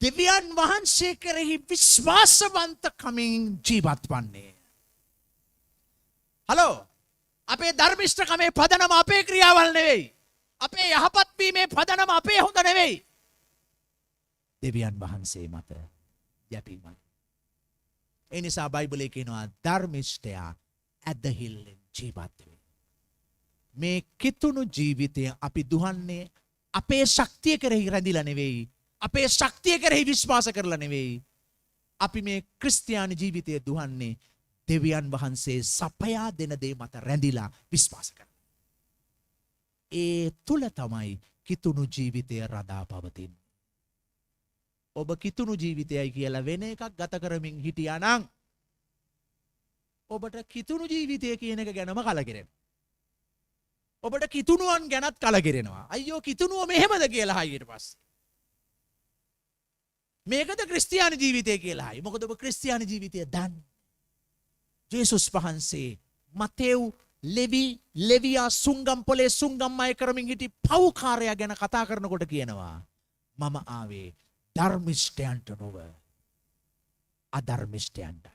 දෙවියන් වහන්සේ කෙරෙහි විශ්වාසවන්තකමින් ජීවත් වන්නේ. හලෝ, අපේ ධර්මිෂ්ඨකමේ පදනම අපේ ක්‍රියාවල් නෙවෙයි. අපේ යහපත් වීමේ පදනම අපේ හොඳ නෙවෙයි. දෙවියන් වහන්සේ මත යැපීමයි. ඒ නිසා බයිබලයේ කියනවා ධර්මිෂ්ඨයා ඇදහිල්ලෙන් ජීවත් වේ. මේ කිතුණු ජීවිතය අපි දුහන්නේ අපේ ශක්තිය කෙරෙහි රැඳිලා නෙවෙයි. අපේ ශක්තිය කෙරෙහි විශ්වාස කරලා නෙවෙයි. අපි මේ ක්‍රිස්තියානි ජීවිතය දුහන්නේ දෙවියන් වහන්සේ සපයා දෙන දේ මත රැඳිලා විශ්වාස කරලා. ඒ තුල තමයි කිතුණු ජීවිතය රඳා පවතින්නේ. ඔබ කිතුණු ජීවිතයයි කියලා වෙන එකක් ගත කරමින් හිටියා නම් ඔබට කිතුණු ජීවිතය කියන එක ගැනම කලකිරෙනවා. ඔබට කිතුණුවන් ගැනත් කලකිරෙනවා. අයියෝ කිතුණුව මෙහෙමද කියලා හයියට පස්සේ. මේකද ක්‍රිස්තියානි ජීවිතය කියලායි. මොකද ඔබ ක්‍රිස්තියානි ජීවිතය දන්න. ජේසුස් වහන්සේ මතෙව් ලෙවියා සුංගම් පොලේ සුංගම් අය කරමින් හිටි පව්කාරයා ගැන කතා කරනකොට කියනවා මම ආවේ ධර්මිෂ්ඨයන්ට නොව අධර්මිෂ්ඨයන්ට.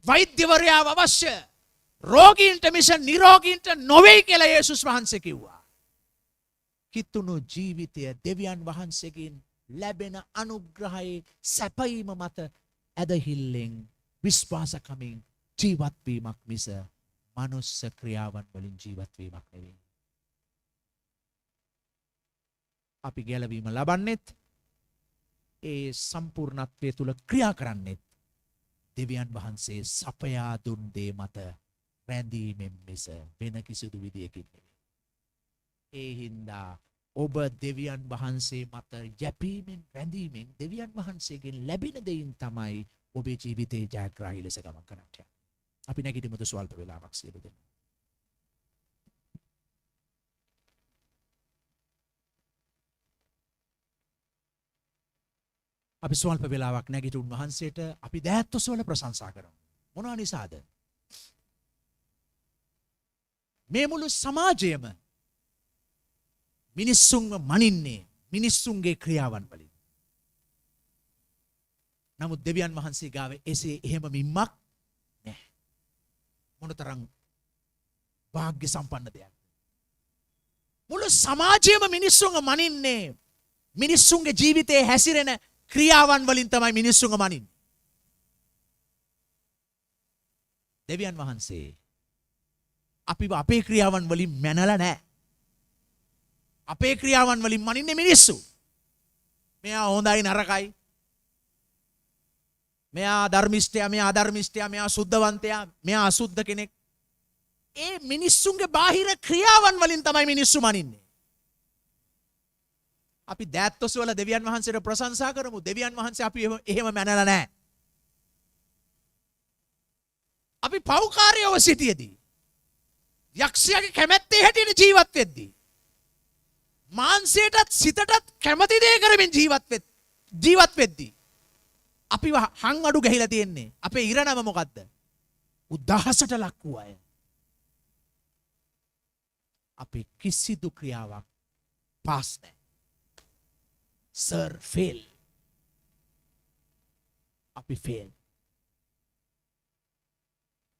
වෛද්‍යවරයාව අවශ්‍ය රෝගීන්ට මිස නිරෝගීන්ට නොවේ කියලා යේසුස් වහන්සේ කිව්වා. කිතුණු ජීවිතය දෙවියන් වහන්සේගෙන් ලැබෙන අනුග්‍රහයේ සැපයීම මත ඇදහිල්ලෙන් විශ්වාසකමින් ජීවත්වීමක් මිස මනුස්ස ක්‍රියාවන් වලින් ජීවත්වීමක් නෙවෙයි. අපි ගැලවීම ලබන්නෙත් ඒ සම්පූර්ණත්වය තුළ ක්‍රියා කරන්නෙත් දෙවියන් වහන්සේ සපයා දුන් දේ මත රැඳීමෙන් මිස වෙන කිසිදු විදියකින් නෙවෙයි. ඒ හින්දා ඔබ දෙවියන් වහන්සේ මත යැපීමෙන් රැඳීමෙන් දෙවියන් වහන්සේගෙන් ලැබෙන දෙයින් තමයි ඔබේ ජීවිතේ ජයග්‍රාහී ලෙස ගමන් කරන්න යන්නේ. අපි නැගිටිමුද ස්වල්ප වේලාවක් සියලු දෙනා. අපි ස්වල්ප වේලාවක් නැගිටුන් වහන්සේට අපි දෑත්වසවල ප්‍රශංසා කරමු. මොනවා නිසාද? මේ මුළු සමාජයම මිනිස්සුන්ව මනින්නේ මිනිස්සුන්ගේ ක්‍රියාවන් වලින්. නමුත් දෙවියන් වහන්සේ ගාව එසේ එහෙම මිම්මක් නැහැ. මොනතරම් වාග්ය සම්පන්න දෙයක්. මුළු සමාජයම මිනිස්සුන්ව මනින්නේ මිනිස්සුන්ගේ ජීවිතයේ හැසිරෙන ක්‍රියාවන් වලින් තමයි මිනිස්සුන්ව මනින්නේ. දෙවියන් වහන්සේ අපිව අපේ ක්‍රියාවන් වලින් මැනලා නැහැ. අපේ ක්‍රියාවන් වලින් මනින්නේ මිනිස්සු. මෙයා හොඳයි නරකයි. මෙයා ධර්මිෂ්ඨයා, මෙයා අධර්මිෂ්ඨයා, මෙයා සුද්ධවන්තයා, මෙයා අසුද්ධ කෙනෙක්. ඒ මිනිස්සුන්ගේ බාහිර ක්‍රියාවන් වලින් තමයි මිනිස්සු මනින්නේ. අපි දෑත්වසවල දෙවියන් වහන්සේට ප්‍රශංසා කරමු. දෙවියන් වහන්සේ අපි එහෙම මැනලා නැහැ. අපි පව්කාරයව සිටියේදී යක්ෂයාගේ කැමැත්තේ හැටියට ජීවත් වෙද්දී මාංශයටත් සිතටත් කැමති දේ කරමින් ජීවත් වෙද්දී අපි හං අඩු ගහිලා තියෙන්නේ. අපේ ඉරණම මොකද්ද? උදාහසට ලක් වූ අය. අපේ කිසිදු ක්‍රියාවක් පාස් නැහැ. Sir fail. අපි ෆේල්.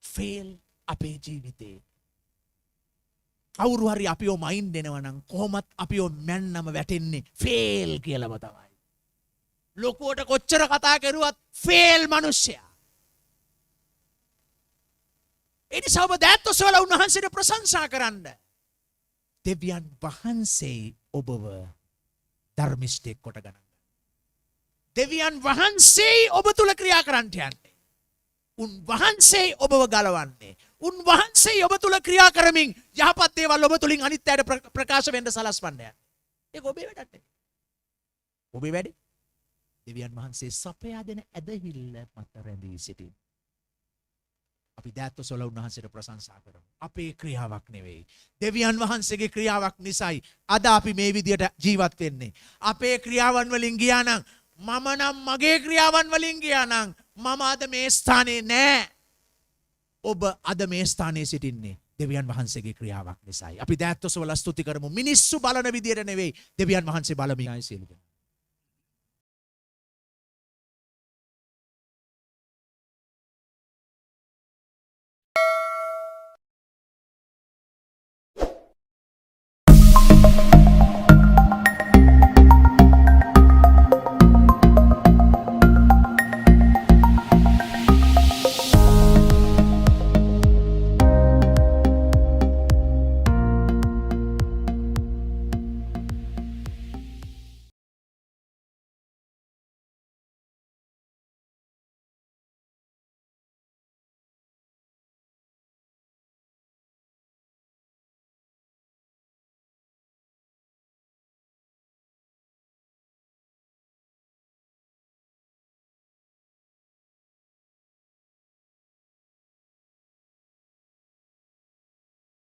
ෆේල් අපේ ජීවිතේ. කවුරු හරි අපිව මයින් දෙනවා නම් කොහොමත් අපිව මැන්නම වැටෙන්නේ ෆේල් කියලාම තමයි. ලොකුවට කොච්චර කතා කරුවත් ෆේල් මිනිස්සයා. ඒ නිසා ඔබ දෑත්වසවල උන්වහන්සේට ප්‍රශංසා කරන්න. දෙවියන් වහන්සේ ඔබව ධර්මිෂ්ඨයෙක් කොට ගන්න. දෙවියන් වහන්සේ ඔබ තුල ක්‍රියා කරන්නට යන්නේ. උන්වහන්සේ ඔබව ගලවන්නේ. උන්වහන්සේ ඔබ තුල ක්‍රියා කරමින් යහපත් දේවල් ඔබ තුලින් අනිත් අයට ප්‍රකාශ වෙන්න සලස්වන්නේ. ඒක ඔබේ වැඩක් නෙවෙයි. ඔබේ වැඩේ දෙවියන් වහන්සේ සපයා දෙන ඇදහිල්ල මත රැඳී සිටින්. අපි දෑත්වසවල උන්වහන්සේට ප්‍රශංසා කරමු. අපේ ක්‍රියාවක් නෙවෙයි. දෙවියන් වහන්සේගේ ක්‍රියාවක් නිසායි අද අපි මේ විදියට ජීවත් වෙන්නේ. අපේ ක්‍රියාවන් වලින් ගියා නම් මම නම් මගේ ක්‍රියාවන් වලින් ගියා නම් මම අද මේ ස්ථානේ නෑ. ඔබ අද මේ ස්ථානයේ සිටින්නේ දෙවියන් වහන්සේගේ ක්‍රියාවක් නිසායි. අපි දෑත්වසවල ස්තුති කරමු. මිනිස්සු බලන විදියට නෙවෙයි දෙවියන් වහන්සේ බලමින් ආයි සියලු දෙනා.